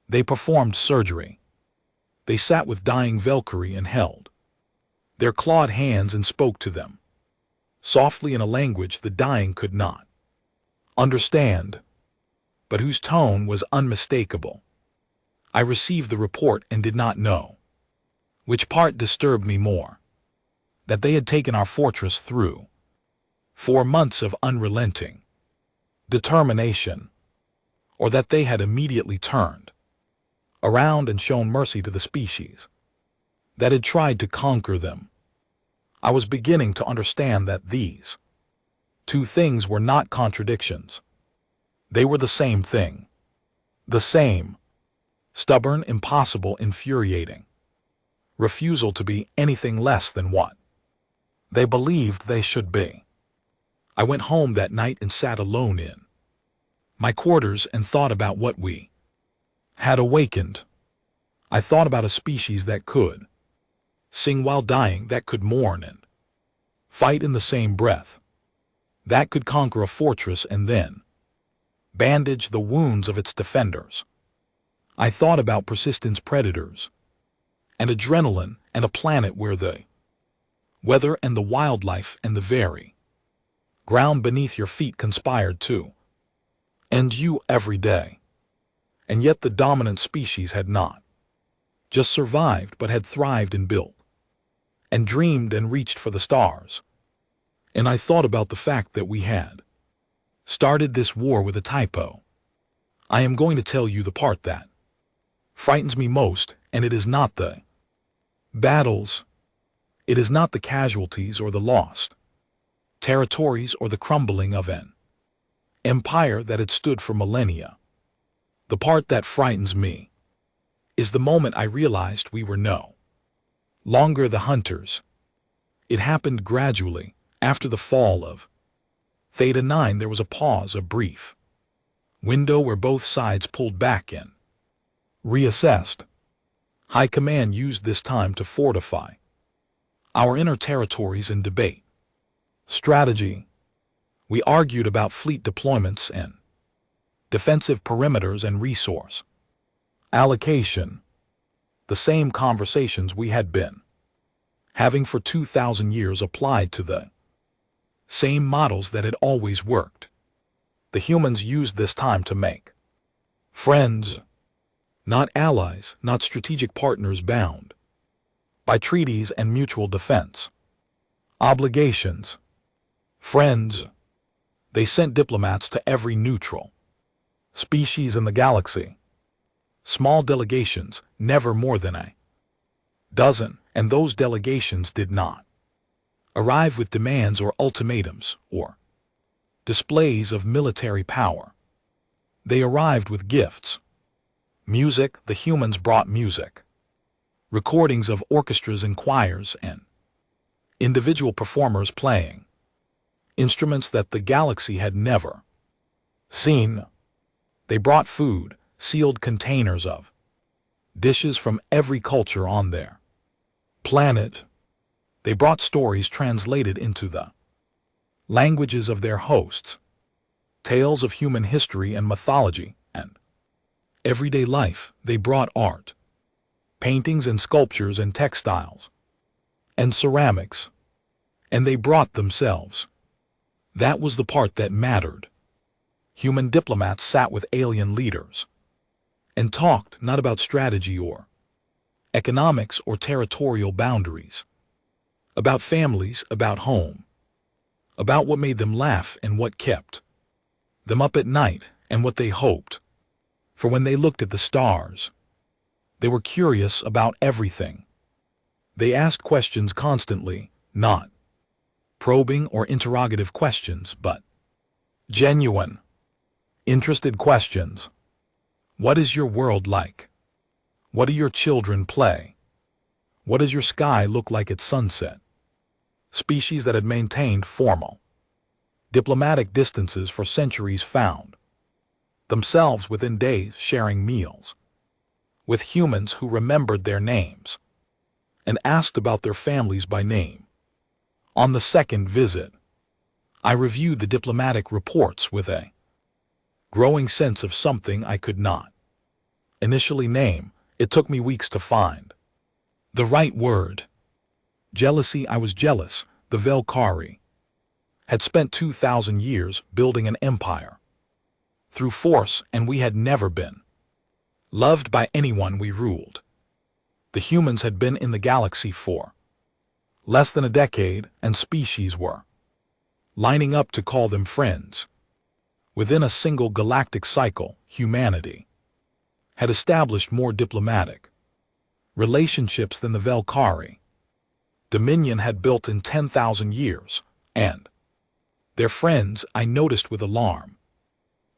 They performed surgery. They sat with dying Valkyrie and held their clawed hands and spoke to them softly in a language the dying could not understand, but whose tone was unmistakable. I received the report and did not know which part disturbed me more: that they had taken our fortress through 4 months of unrelenting determination, or that they had immediately turned around and shown mercy to the species that had tried to conquer them. I was beginning to understand that these two things were not contradictions. They were the same thing. The same stubborn, impossible, infuriating refusal to be anything less than what they believed they should be. I went home that night and sat alone in my quarters and thought about what we had awakened. I thought about a species that could sing while dying, that could mourn and fight in the same breath, that could conquer a fortress and then bandage the wounds of its defenders. I thought about persistence, predators, and adrenaline, and a planet where the weather and the wildlife and the very ground beneath your feet conspired to end you every day. And yet the dominant species had not just survived but had thrived and built and dreamed and reached for the stars. And I thought about the fact that we had started this war with a typo. I am going to tell you the part that frightens me most, and it is not the battles. It is not the casualties or the lost territories or the crumbling of an empire that had stood for millennia. The part that frightens me is the moment I realized we were no longer the hunters. It happened gradually. After the fall of Theta 9, there was a pause, a brief window where both sides pulled back and reassessed. High Command used this time to fortify our inner territories in debate. Strategy. We argued about fleet deployments and defensive perimeters and resource allocation. The same conversations we had been having for 2,000 years applied to the same models that had always worked. The humans used this time to make friends, not allies, not strategic partners bound by treaties and mutual defense obligations. Friends. They sent diplomats to every neutral species in the galaxy. Small delegations, never more than a dozen, and those delegations did not arrive with demands or ultimatums or displays of military power. They arrived with gifts. Music. The humans brought music. Recordings of orchestras and choirs and individual performers playing instruments that the galaxy had never seen. They brought food, sealed containers of dishes from every culture on their planet. They brought stories translated into the languages of their hosts, tales of human history and mythology and everyday life. They brought art, paintings and sculptures and textiles and ceramics, and they brought themselves. That was the part that mattered. Human diplomats sat with alien leaders and talked not about strategy or economics or territorial boundaries, about families, about home, about what made them laugh and what kept them up at night and what they hoped for when they looked at the stars. They were curious about everything. They asked questions constantly, not probing or interrogative questions, but genuine, interested questions. What is your world like? What do your children play? What does your sky look like at sunset? Species that had maintained formal diplomatic distances for centuries found themselves within days sharing meals with humans who remembered their names and asked about their families by name. On the second visit, I reviewed the diplomatic reports with a growing sense of something I could not initially name. It took me weeks to find the right word. Jealousy. I was jealous. The Velkari had spent 2,000 years building an empire through force, and we had never been loved by anyone we ruled. The humans had been in the galaxy for less than a decade, and species were lining up to call them friends. Within a single galactic cycle, humanity had established more diplomatic relationships than the Velkari. Dominion had built in 10,000 years, and their friends, I noticed with alarm,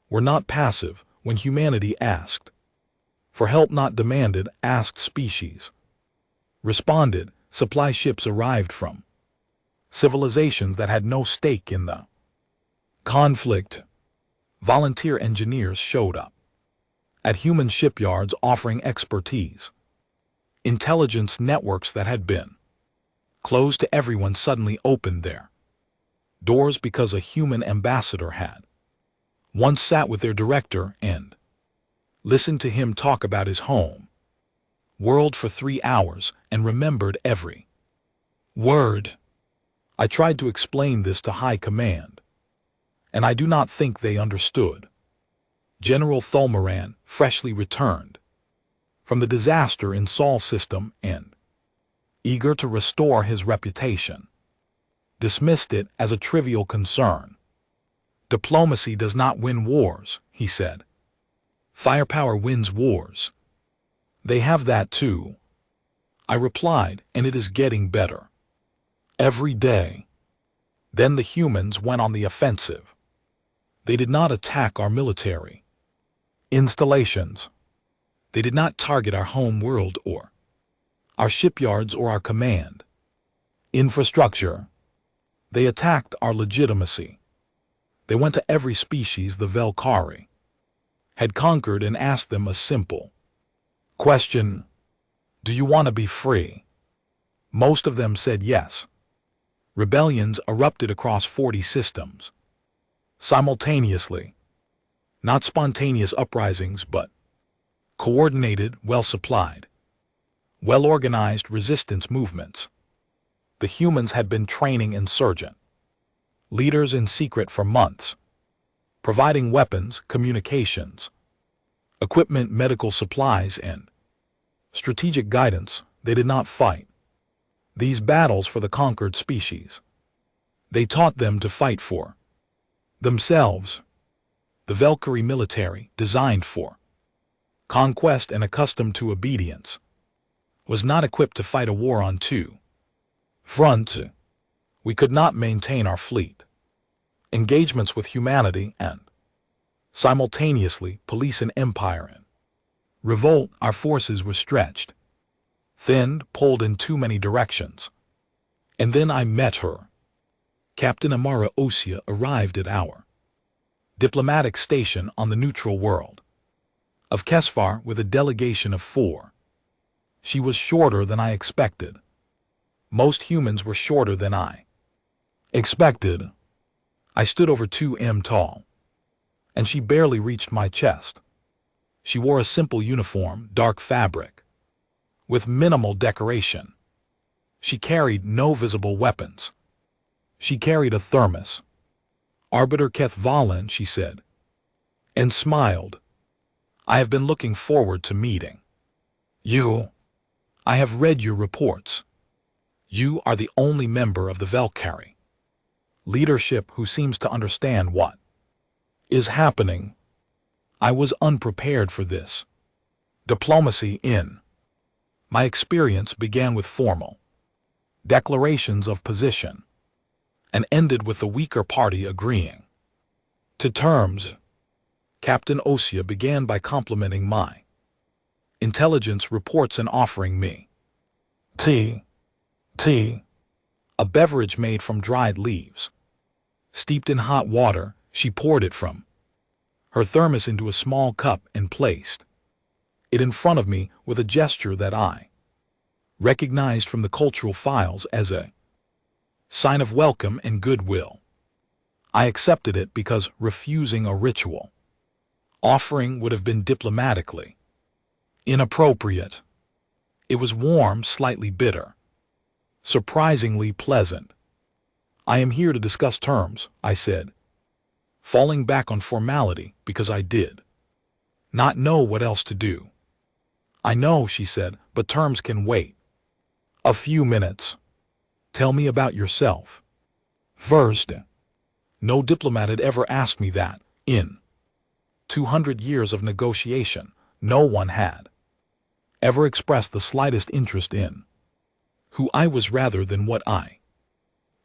were not passive when humanity asked for help, not demanded. Asked species responded. Supply ships arrived from civilizations that had no stake in the conflict. Volunteer engineers showed up at human shipyards offering expertise. Intelligence networks that had been closed to everyone suddenly opened their doors because a human ambassador had once sat with their director and listened to him talk about his home world for 3 hours and remembered every word. I tried to explain this to High Command, and I do not think they understood. General Thulmaran, freshly returned from the disaster in Sol system and eager to restore his reputation, dismissed it as a trivial concern. Diplomacy does not win wars, he said. Firepower wins wars. They have that too, I replied, and it is getting better. Every day. Then the humans went on the offensive. They did not attack our military installations. They did not target our home world or our shipyards or our command infrastructure. They attacked our legitimacy. They went to every species the Valkyrie had conquered and asked them a simple question: do you want to be free? Most of them said yes. Rebellions erupted across 40 systems simultaneously. Not spontaneous uprisings, but coordinated, well-supplied, well-organized resistance movements. The humans had been training insurgent leaders in secret for months, providing weapons, communications, equipment, medical supplies, and strategic guidance. They did not fight these battles for the conquered species. They taught them to fight for themselves. The Valkyrie military, designed for conquest and accustomed to obedience, was not equipped to fight a war on two fronts. We could not maintain our fleet engagements with humanity and simultaneously police an empire in revolt. Our forces were stretched, thinned, pulled in too many directions. And then I met her. Captain Amara Osia arrived at our diplomatic station on the neutral world of Kesfar with a delegation of 4. She was shorter than I expected. Most humans were shorter than I expected. I stood over 2 m tall, and she barely reached my chest. She wore a simple uniform, dark fabric, with minimal decoration. She carried no visible weapons. She carried a thermos. Arbiter Keth Valen, she said, and smiled. I have been looking forward to meeting you. I have read your reports. You are the only member of the Valkyrie leadership who seems to understand what is happening. I was unprepared for this diplomacy. In my experience began with formal declarations of position and ended with the weaker party agreeing to terms. Captain Osia began by complimenting my intelligence reports and offering me tea, a beverage made from dried leaves. Steeped in hot water, she poured it from her thermos into a small cup and placed it in front of me with a gesture that I recognized from the cultural files as a sign of welcome and goodwill. I accepted it because refusing a ritual offering would have been diplomatically inappropriate. It was warm, slightly bitter, surprisingly pleasant. I am here to discuss terms, I said, falling back on formality because I did not know what else to do. I know, she said, but terms can wait a few minutes. Tell me about yourself first. No diplomat had ever asked me that. In 200 years of negotiation, no one had ever expressed the slightest interest in who I was rather than what I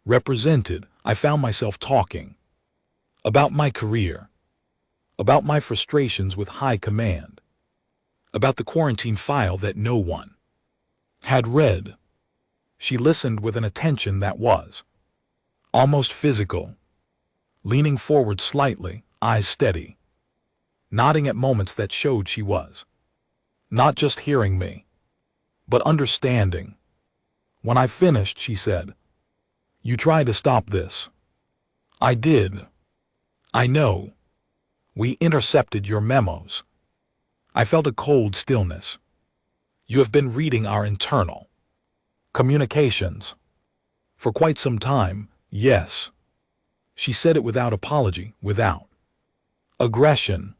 represented. I found myself talking about my career, about my frustrations with high command, about the quarantine file that no one had read. She listened with an attention that was almost physical, leaning forward slightly, eyes steady, nodding at moments that showed she was not just hearing me, but understanding. When I finished, she said, "You tried to stop this." I did. I know. We intercepted your memos. I felt a cold stillness. You have been reading our internal communications for quite some time, yes. She said it without apology, without aggression,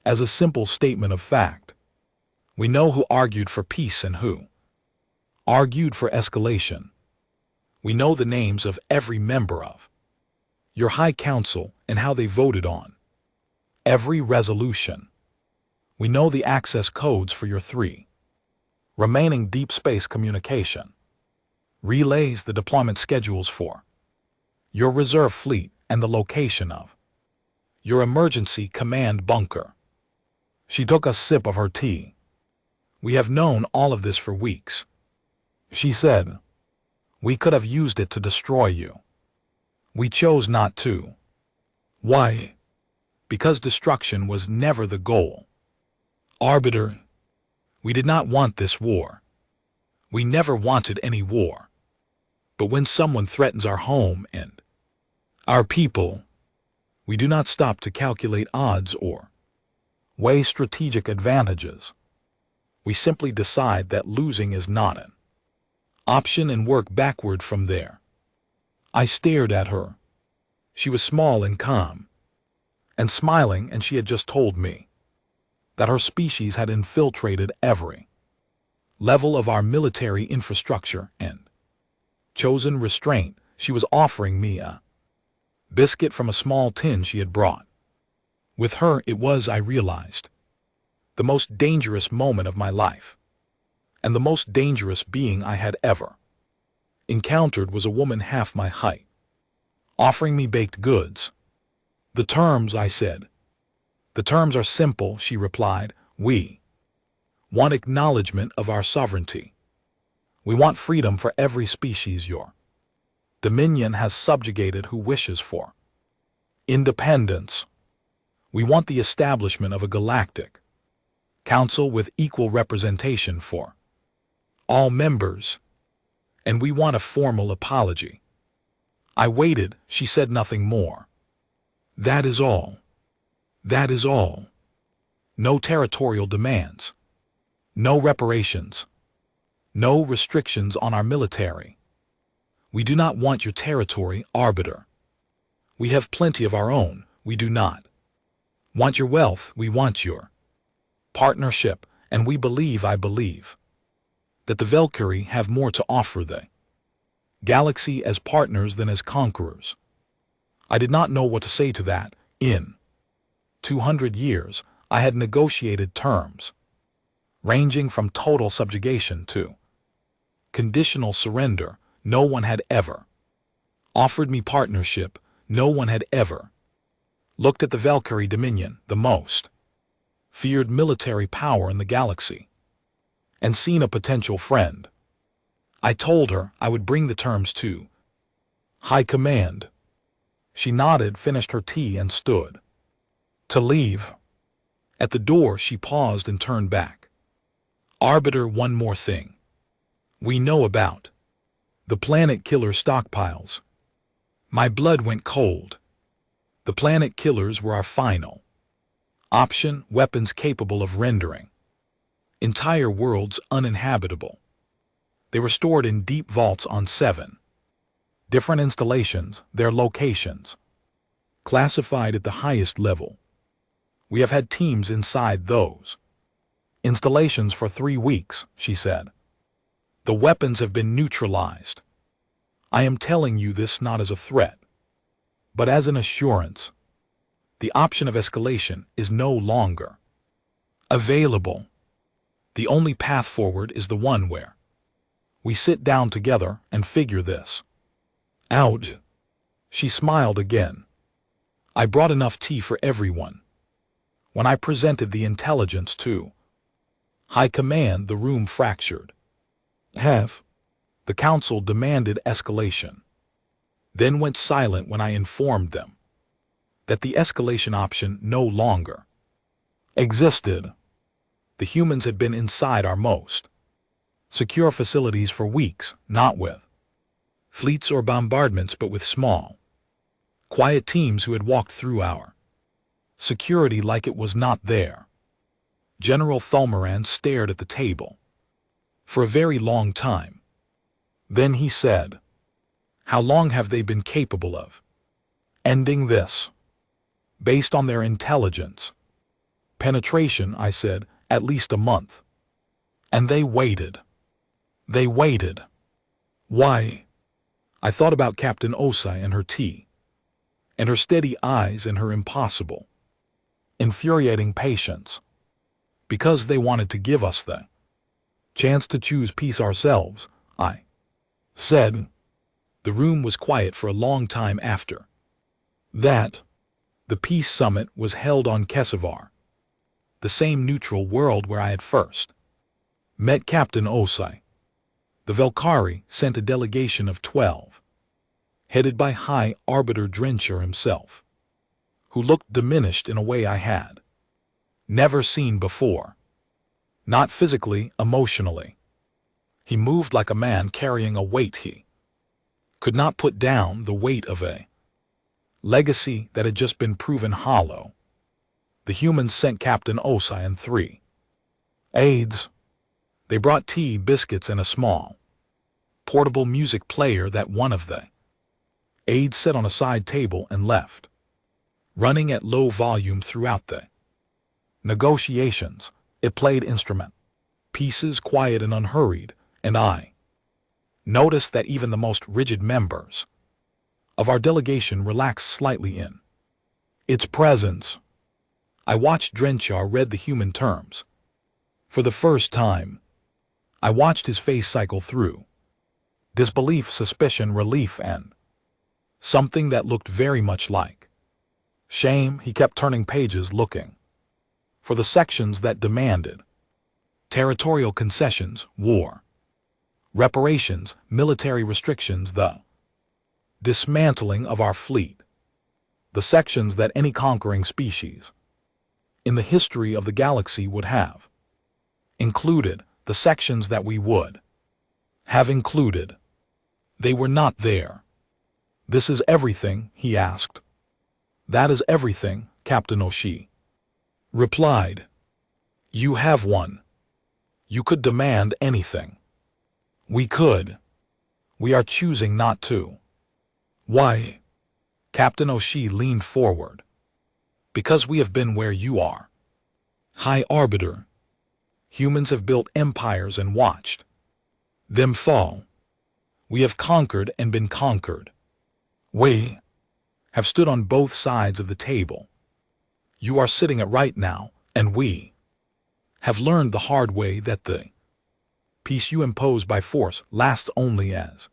as a simple statement of fact. We know who argued for peace and who argued for escalation. We know the names of every member of your High Council and how they voted on every resolution. We know the access codes for your 3 remaining deep space communication relays, the deployment schedules for your reserve fleet, and the location of your emergency command bunker. She took a sip of her tea. We have known all of this for weeks. She said, we could have used it to destroy you. We chose not to. Why? Because destruction was never the goal. Arbiter, we did not want this war. We never wanted any war. But when someone threatens our home and our people, we do not stop to calculate odds or weigh strategic advantages. We simply decide that losing is not an option and work backward from there. I stared at her. She was small and calm, and smiling, and she had just told me that her species had infiltrated every level of our military infrastructure and chosen restraint. She was offering me a biscuit from a small tin she had brought. With her, it was, I realized, the most dangerous moment of my life, and the most dangerous being I had ever encountered was a woman half my height, offering me baked goods. The terms, I said. The terms are simple, she replied. We want acknowledgement of our sovereignty. We want freedom for every species your dominion has subjugated who wishes for independence. We want the establishment of a galactic council with equal representation for all members, and we want a formal apology. I waited. She said nothing more. That is all. That is all. No territorial demands. No reparations. No restrictions on our military. We do not want your territory, Arbiter. We have plenty of our own. We do not want your wealth. We want your partnership, and we believe, I believe, that the Valkyrie have more to offer the galaxy as partners than as conquerors. I did not know what to say to that. In 200 years, I had negotiated terms ranging from total subjugation to conditional surrender. No one had ever offered me partnership. No one had ever looked at the Valkyrie Dominion, the most feared military power in the galaxy, and seen a potential friend. I told her I would bring the terms to High Command. She nodded, finished her tea, and stood to leave. At the door, she paused and turned back. Arbiter, one more thing. We know about the planet killer stockpiles. My blood went cold. The planet killers were our final option, weapons capable of rendering entire worlds uninhabitable. They were stored in deep vaults on 7 different installations, their locations classified at the highest level. We have had teams inside those installations for 3 weeks, she said. The weapons have been neutralized. I am telling you this not as a threat, but as an assurance. The option of escalation is no longer available. The only path forward is the one where we sit down together and figure this out. She smiled again. I brought enough tea for everyone. When I presented the intelligence to High Command, the room fractured. The council demanded escalation, then went silent when I informed them that the escalation option no longer existed. The humans had been inside our most secure facilities for weeks, not with fleets or bombardments, but with small, quiet teams who had walked through our security like it was not there. General Thulmaran stared at the table for a very long time. Then he said, "How long have they been capable of ending this?" Based on their intelligence penetration, I said, at least a month. And they waited. They waited. Why? I thought about Captain Osai and her tea, and her steady eyes and her impossible, infuriating patience. Because they wanted to give us the chance to choose peace ourselves, I said. The room was quiet for a long time after that. The peace summit was held on Kesavar, the same neutral world where I had first met Captain Osai. The Valkyrie sent a delegation of 12, headed by High Arbiter Drencher himself, who looked diminished in a way I had never seen before. Not physically, emotionally. He moved like a man carrying a weight he could not put down, the weight of a legacy that had just been proven hollow. The humans sent Captain Osai and 3 aides. They brought tea, biscuits, and a small, portable music player that one of the aides set on a side table and left, running at low volume throughout the negotiations. It played instrument pieces, quiet and unhurried, and I noticed that even the most rigid members of our delegation relaxed slightly in its presence. I watched Drenchar read the human terms. For the first time, I watched his face cycle through disbelief, suspicion, relief, and something that looked very much like shame. He kept turning pages looking for the sections that demanded territorial concessions, war, reparations, military restrictions, the dismantling of our fleet, the sections that any conquering species in the history of the galaxy would have included, the sections that we would have included. They were not there. This is everything, he asked. That is everything, Captain Oshii replied. You have one. You could demand anything. We could. We are choosing not to. Why? Captain Oshii leaned forward. Because we have been where you are. High Arbiter. Humans have built empires and watched them fall. We have conquered and been conquered. We have stood on both sides of the table. You are sitting it right now, and we have learned the hard way that the peace you impose by force lasts only as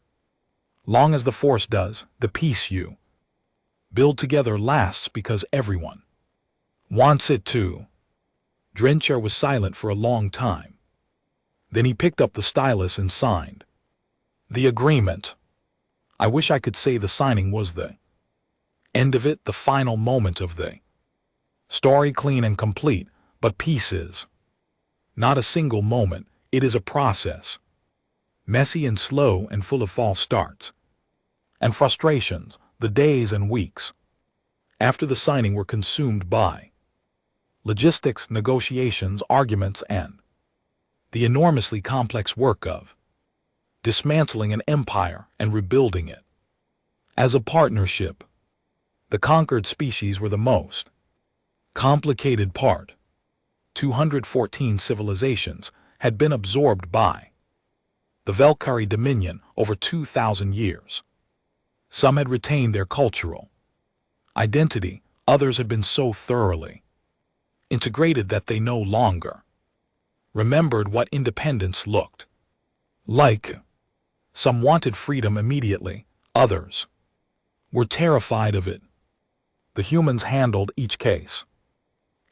long as the force does. The peace you build together lasts because everyone wants it to. Drencher was silent for a long time. Then he picked up the stylus and signed the agreement. I wish I could say the signing was the end of it, the final moment of the story, clean and complete, but peace is not a single moment. It is a process, messy and slow and full of false starts and frustrations. The days and weeks after the signing were consumed by logistics, negotiations, arguments, and the enormously complex work of dismantling an empire and rebuilding it as a partnership. The conquered species were the most complicated part. 214 civilizations had been absorbed by the Valkyrie Dominion over 2,000 years. Some had retained their cultural identity, others had been so thoroughly integrated that they no longer remembered what independence looked like. Some wanted freedom immediately, others were terrified of it. The humans handled each case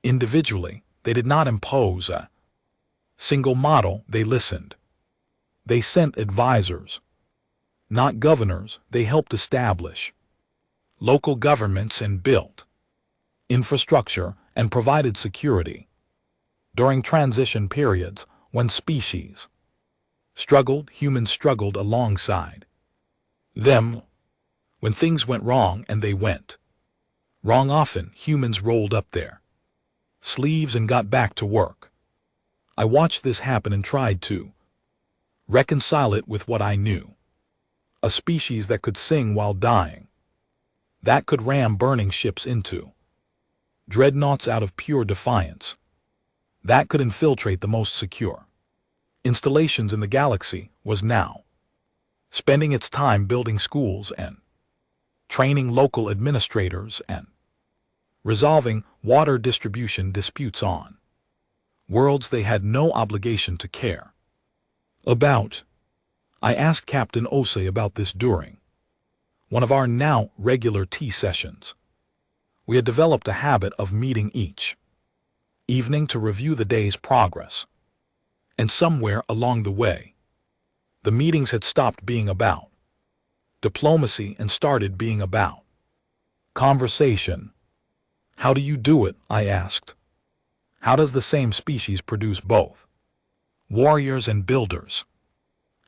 individually. They did not impose a single model. They listened. They sent advisors, not governors. They helped establish local governments and built infrastructure and provided security during transition periods when species struggled. Humans struggled alongside them. When things went wrong, and they went wrong often, humans rolled up their sleeves and got back to work. I watched this happen and tried to reconcile it with what I knew. A species that could sing while dying, that could ram burning ships into dreadnoughts out of pure defiance, that could infiltrate the most secure installations in the galaxy was now spending its time building schools and training local administrators and resolving water distribution disputes on worlds they had no obligation to care about. I asked Captain Osei about this during one of our now regular tea sessions. We had developed a habit of meeting each evening to review the day's progress, and somewhere along the way, the meetings had stopped being about diplomacy and started being about conversation. How do you do it? I asked. How does the same species produce both warriors and builders?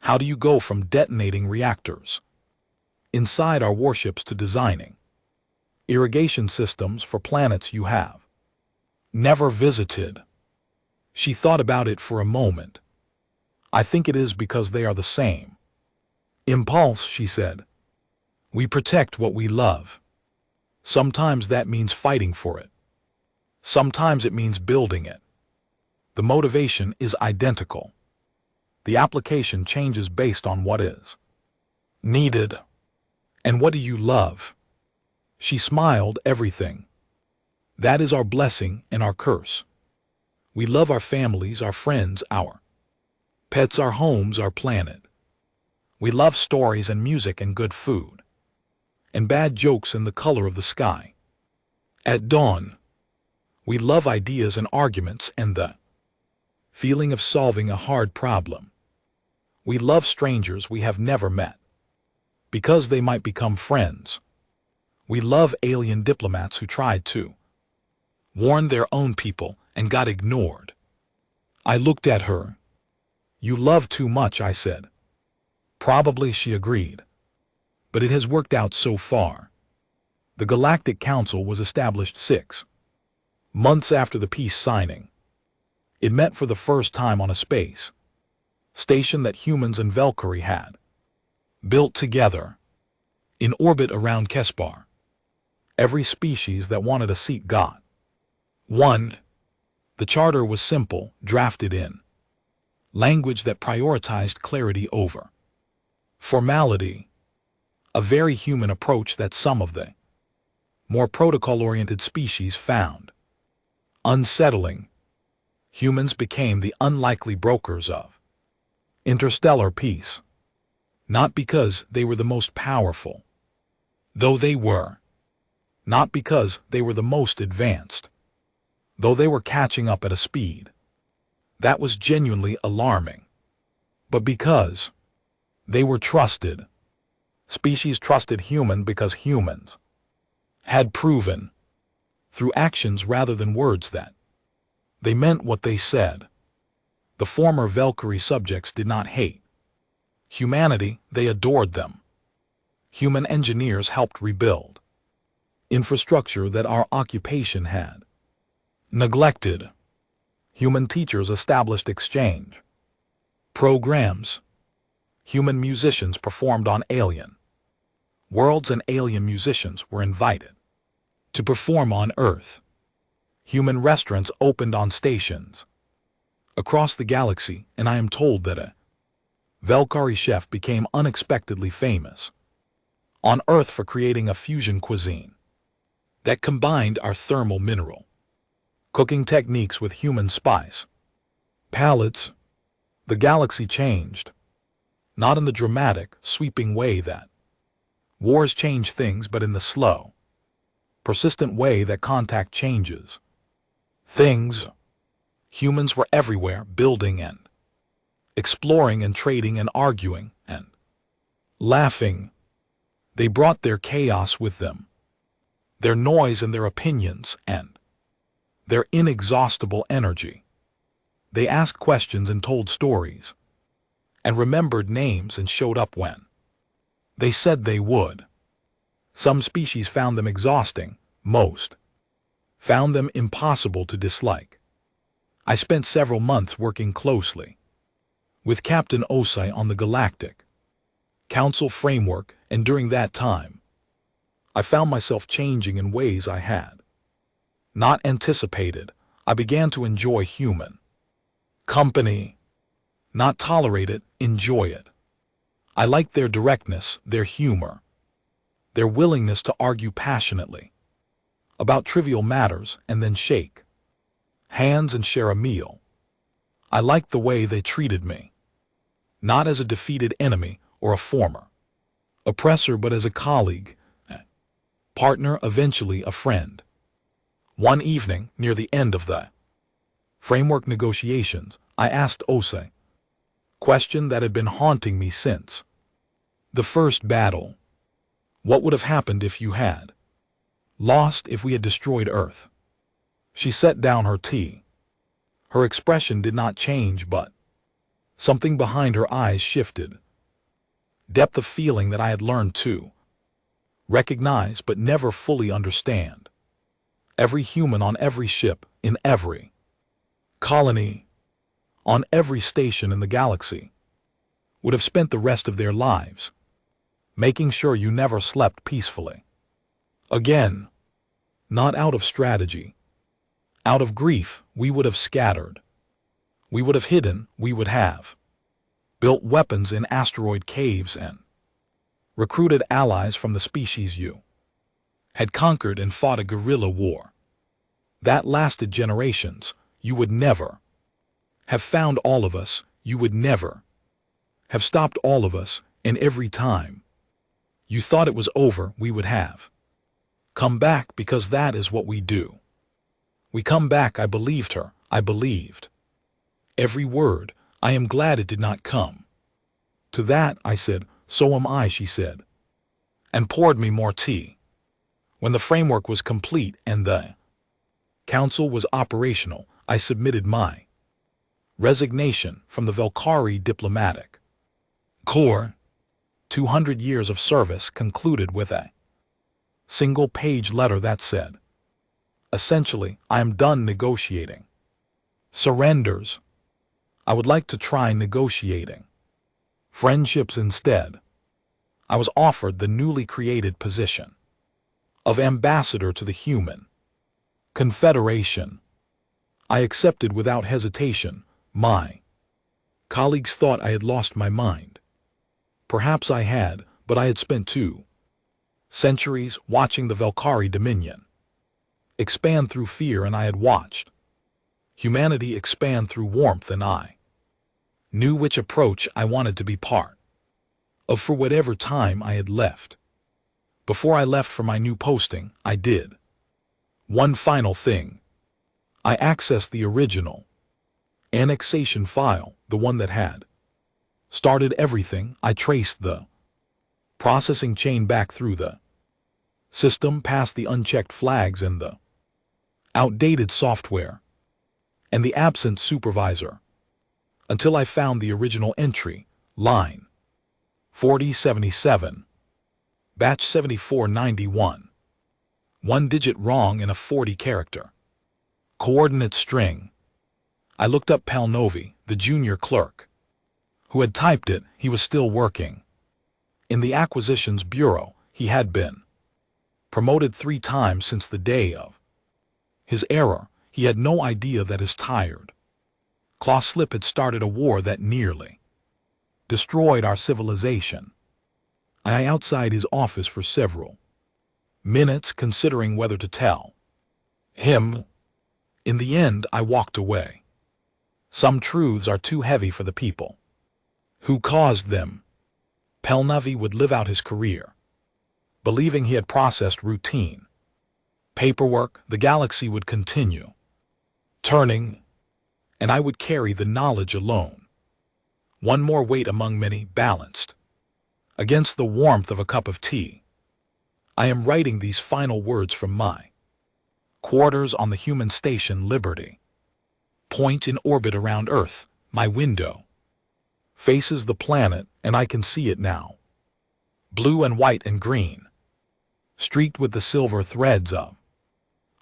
How do you go from detonating reactors inside our warships to designing irrigation systems for planets you have never visited? She thought about it for a moment. I think it is because they are the same impulse, she said. We protect what we love. Sometimes that means fighting for it. Sometimes it means building it. The motivation is identical. The application changes based on what is needed. And what do you love? She smiled. Everything. That is our blessing and our curse. We love our families, our friends, our pets, our homes, our planet. We love stories and music and good food, and bad jokes and the color of the sky. At dawn, we love ideas and arguments and the feeling of solving a hard problem. We love strangers we have never met, because they might become friends. We love alien diplomats who tried to warn their own people and got ignored. I looked at her. You love too much, I said. Probably, she agreed. But it has worked out so far. The Galactic Council was established 6 months after the peace signing. It met for the first time on a space station that humans and Valkyrie had built together in orbit around Kespar. Every species that wanted a seat got one. The charter was simple, drafted in language that prioritized clarity over formality, a very human approach that some of the more protocol-oriented species found unsettling. Humans became the unlikely brokers of interstellar peace, not because they were the most powerful, though they were, not because they were the most advanced, though they were catching up at a speed that was genuinely alarming, but because they were trusted. Species trusted human because humans had proven, through actions rather than words, that they meant what they said. The former Valkyrie subjects did not hate humanity, they adored them. Human engineers helped rebuild infrastructure that our occupation had neglected. Human teachers established exchange programs. Human musicians performed on alien worlds, and alien musicians were invited to perform on Earth. Human restaurants opened on stations across the galaxy, and I am told that a Valkyrie chef became unexpectedly famous on Earth for creating a fusion cuisine that combined our thermal mineral cooking techniques with human spice palettes. The galaxy changed, not in the dramatic, sweeping way that wars change things, but in the slow, persistent way that contact changes things. Humans were everywhere, building and exploring and trading and arguing and laughing. They brought their chaos with them, their noise and their opinions and their inexhaustible energy. They asked questions and told stories and remembered names and showed up when they said they would. Some species found them exhausting, most found them impossible to dislike. I spent several months working closely with Captain Osei on the Galactic Council framework, and during that time, I found myself changing in ways I had not anticipated. I began to enjoy human company. Not tolerate it, enjoy it. I like their directness, their humor, their willingness to argue passionately about trivial matters and then shake hands and share a meal. I liked the way they treated me, not as a defeated enemy or a former oppressor, but as a colleague, partner, eventually a friend. One evening, near the end of the framework negotiations, I asked Ose a question that had been haunting me since the first battle. What would have happened if you had lost, if we had destroyed Earth? She set down her tea. Her expression did not change, but something behind her eyes shifted. Depth of feeling that I had learned to recognize but never fully understand. Every human on every ship, in every colony, on every station in the galaxy, would have spent the rest of their lives making sure you never slept peacefully again. Not out of strategy, out of grief. We would have scattered, we would have hidden, we would have built weapons in asteroid caves and recruited allies from the species you had conquered and fought a guerrilla war that lasted generations. You would never have found all of us, you would never have stopped all of us, and every time you thought it was over, we would have come back, because that is what we do. We come back. I believed her. I believed every word. I am glad it did not come to that, I said. So am I, she said, and poured me more tea. When the framework was complete and the council was operational, I submitted my resignation from the Velkari diplomatic corps. 200 years of service concluded with a single-page letter that said, essentially, I am done negotiating surrenders. I would like to try negotiating friendships instead. I was offered the newly created position of ambassador to the Human Confederation. I accepted without hesitation. My colleagues thought I had lost my mind. Perhaps I had, but I had spent 2 centuries watching the Velkari Dominion expand through fear, and I had watched humanity expand through warmth, and I knew which approach I wanted to be part of for whatever time I had left. Before I left for my new posting, I did one final thing. I accessed the original annexation file, the one that had started everything. I traced the processing chain back through the system, past the unchecked flags and the outdated software and the absent supervisor, until I found the original entry, line 4077, batch 7491. 1 digit wrong in a 40-character coordinate string. I looked up Palnovi, the junior clerk who had typed it. He was still working in the Acquisitions Bureau. He had been promoted 3 times since the day of his error. He had no idea that his tired claw slip had started a war that nearly destroyed our civilization. I outside his office for several minutes, considering whether to tell him. In the end, I walked away. Some truths are too heavy for the people who caused them. Pelnavi would live out his career believing he had processed routine paperwork. The galaxy would continue turning, and I would carry the knowledge alone. One more weight among many, balanced against the warmth of a cup of tea. I am writing these final words from my quarters on the human station Liberty Point in orbit around Earth. My window faces the planet, and I can see it now. Blue and white and green, streaked with the silver threads of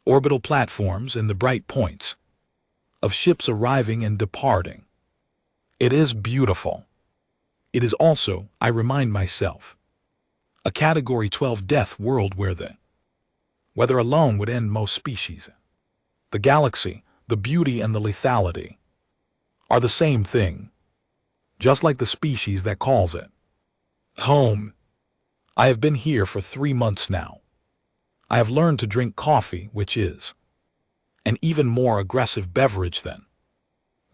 orbital platforms and the bright points of ships arriving and departing. It is beautiful. It is also, I remind myself, a Category 12 death world where the weather alone would end most species. The galaxy, the beauty and the lethality are the same thing. just like the species that calls it home. I have been here for 3 months now. I have learned to drink coffee, which is an even more aggressive beverage than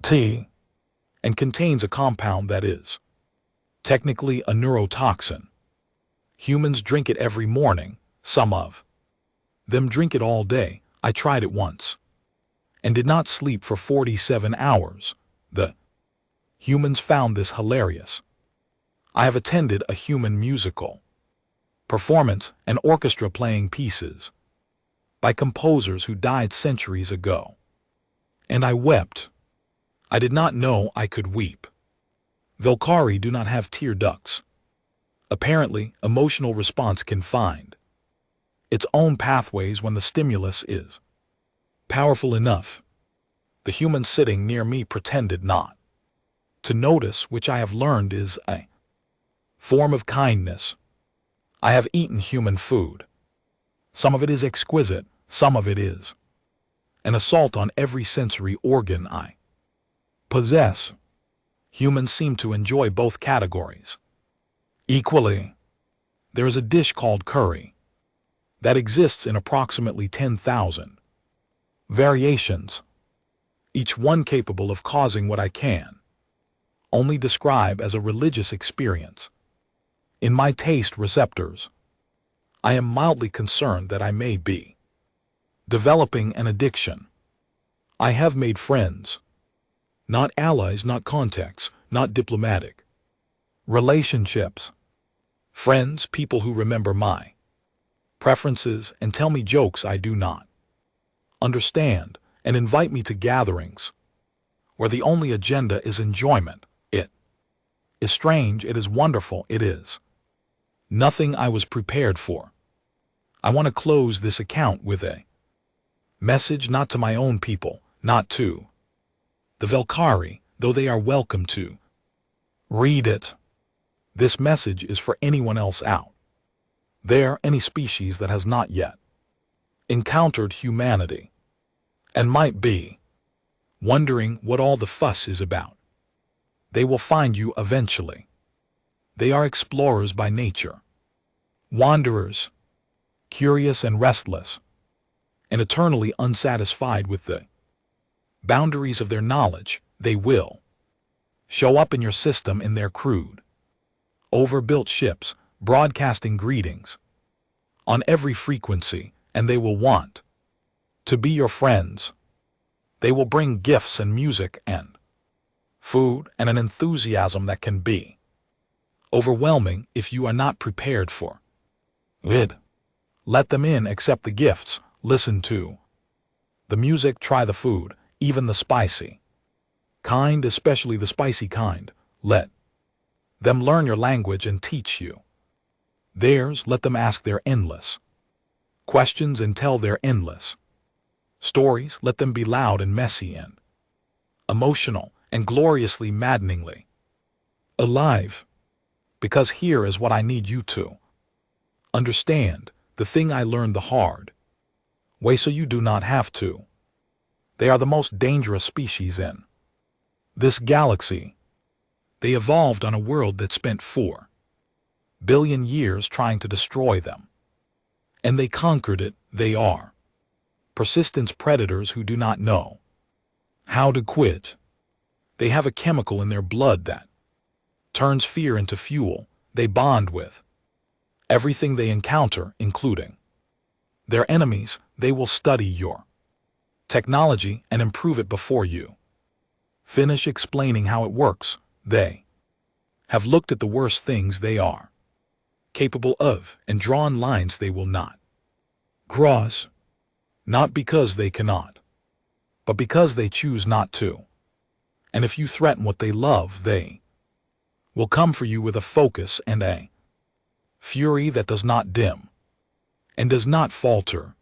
tea, and contains a compound that is technically a neurotoxin. Humans drink it every morning, some of them drink it all day. I tried it once and did not sleep for 47 hours. The humans found this hilarious. I have attended a human musical performance, an orchestra playing pieces by composers who died centuries ago, and I wept. I did not know I could weep. Valkyrie do not have tear ducts. Apparently, emotional response can find its own pathways when the stimulus is powerful enough. The human sitting near me pretended not to notice, which I have learned is a form of kindness. I have eaten human food. Some of it is exquisite, some of it is an assault on every sensory organ I possess. Humans seem to enjoy both categories equally. There is a dish called curry that exists in approximately 10,000 variations, each one capable of causing what I can only describe as a religious experience. In my taste receptors, I am mildly concerned that I may be developing an addiction. I have made friends, not allies, not contacts, not diplomatic relationships. Friends, people who remember my preferences and tell me jokes I do not understand and invite me to gatherings where the only agenda is enjoyment. It is strange, it is wonderful, it is nothing I was prepared for. I want to close this account with a message not to my own people, not to the Valkyrie, though they are welcome to read it. This message is for anyone else out there, any species that has not yet encountered humanity and might be wondering what all the fuss is about. They will find you eventually. They are explorers by nature, wanderers, curious and restless, and eternally unsatisfied with the boundaries of their knowledge. They will show up in your system in their crude, overbuilt ships, broadcasting greetings on every frequency, and they will want to be your friends. They will bring gifts and music and food and an enthusiasm that can be overwhelming if you are not prepared for it. Let them in, accept the gifts, listen to the music, try the food, even the spicy kind, especially the spicy kind. Let them learn your language and teach you theirs. Let them ask their endless questions and tell their endless stories. Let them be loud and messy and emotional and gloriously, maddeningly alive. Because here is what I need you to understand, the thing I learned the hard way so you do not have to. They are the most dangerous species in this galaxy. They evolved on a world that spent 4 billion years trying to destroy them. And they conquered it. They are persistence predators who do not know how to quit. They have a chemical in their blood that turns fear into fuel. They bond with everything they encounter, including their enemies. They will study your technology and improve it before you finish explaining how it works. They have looked at the worst things they are capable of and drawn lines they will not cross, not because they cannot, but because they choose not to. And if you threaten what they love, they will come for you with a focus and a fury that does not dim and does not falter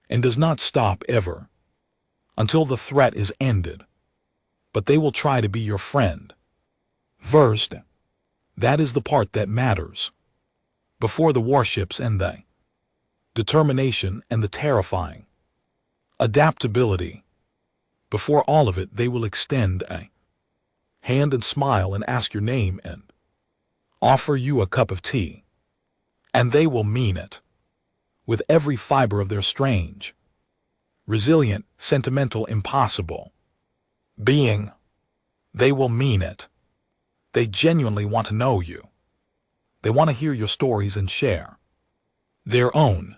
and does not stop ever until the threat is ended. But they will try to be your friend first. That is the part that matters. Before the warships and the determination and the terrifying adaptability, before all of it, they will extend a hand and smile and ask your name and offer you a cup of tea. And they will mean it. With every fiber of their strange, resilient, sentimental, impossible being, they will mean it. They genuinely want to know you. They want to hear your stories and share their own.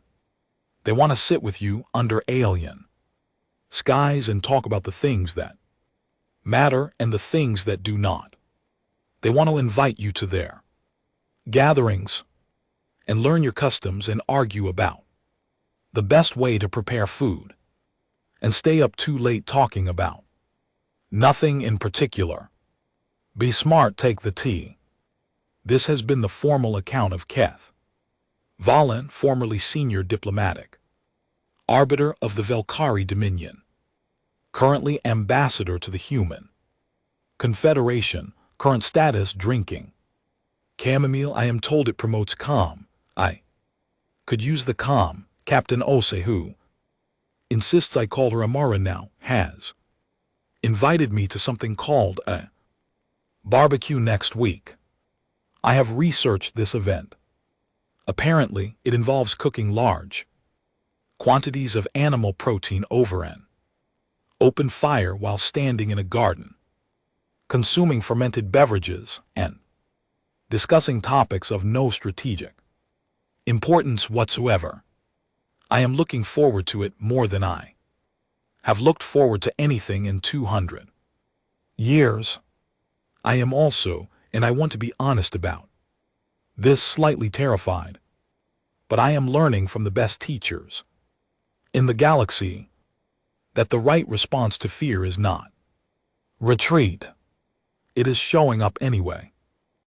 They want to sit with you under alien skies and talk about the things that matter and the things that do not. They want to invite you to their gatherings and learn your customs and argue about the best way to prepare food and stay up too late talking about nothing in particular. Be smart, take the tea. This has been the formal account of Keth Valen, formerly senior diplomatic arbiter of the Velkari Dominion, currently ambassador to the Human Confederation, current status drinking chamomile. I am told it promotes calm. I could use the calm. Captain Ose, who insists I call her Amara now, has invited me to something called a barbecue next week. I have researched this event. Apparently, it involves cooking large quantities of animal protein over an open fire while standing in a garden, consuming fermented beverages, and discussing topics of no strategic importance whatsoever. I am looking forward to it more than I have looked forward to anything in 200 years. I am also, and I want to be honest about this, slightly terrified. But I am learning from the best teachers in the galaxy that the right response to fear is not retreat. It is showing up anyway.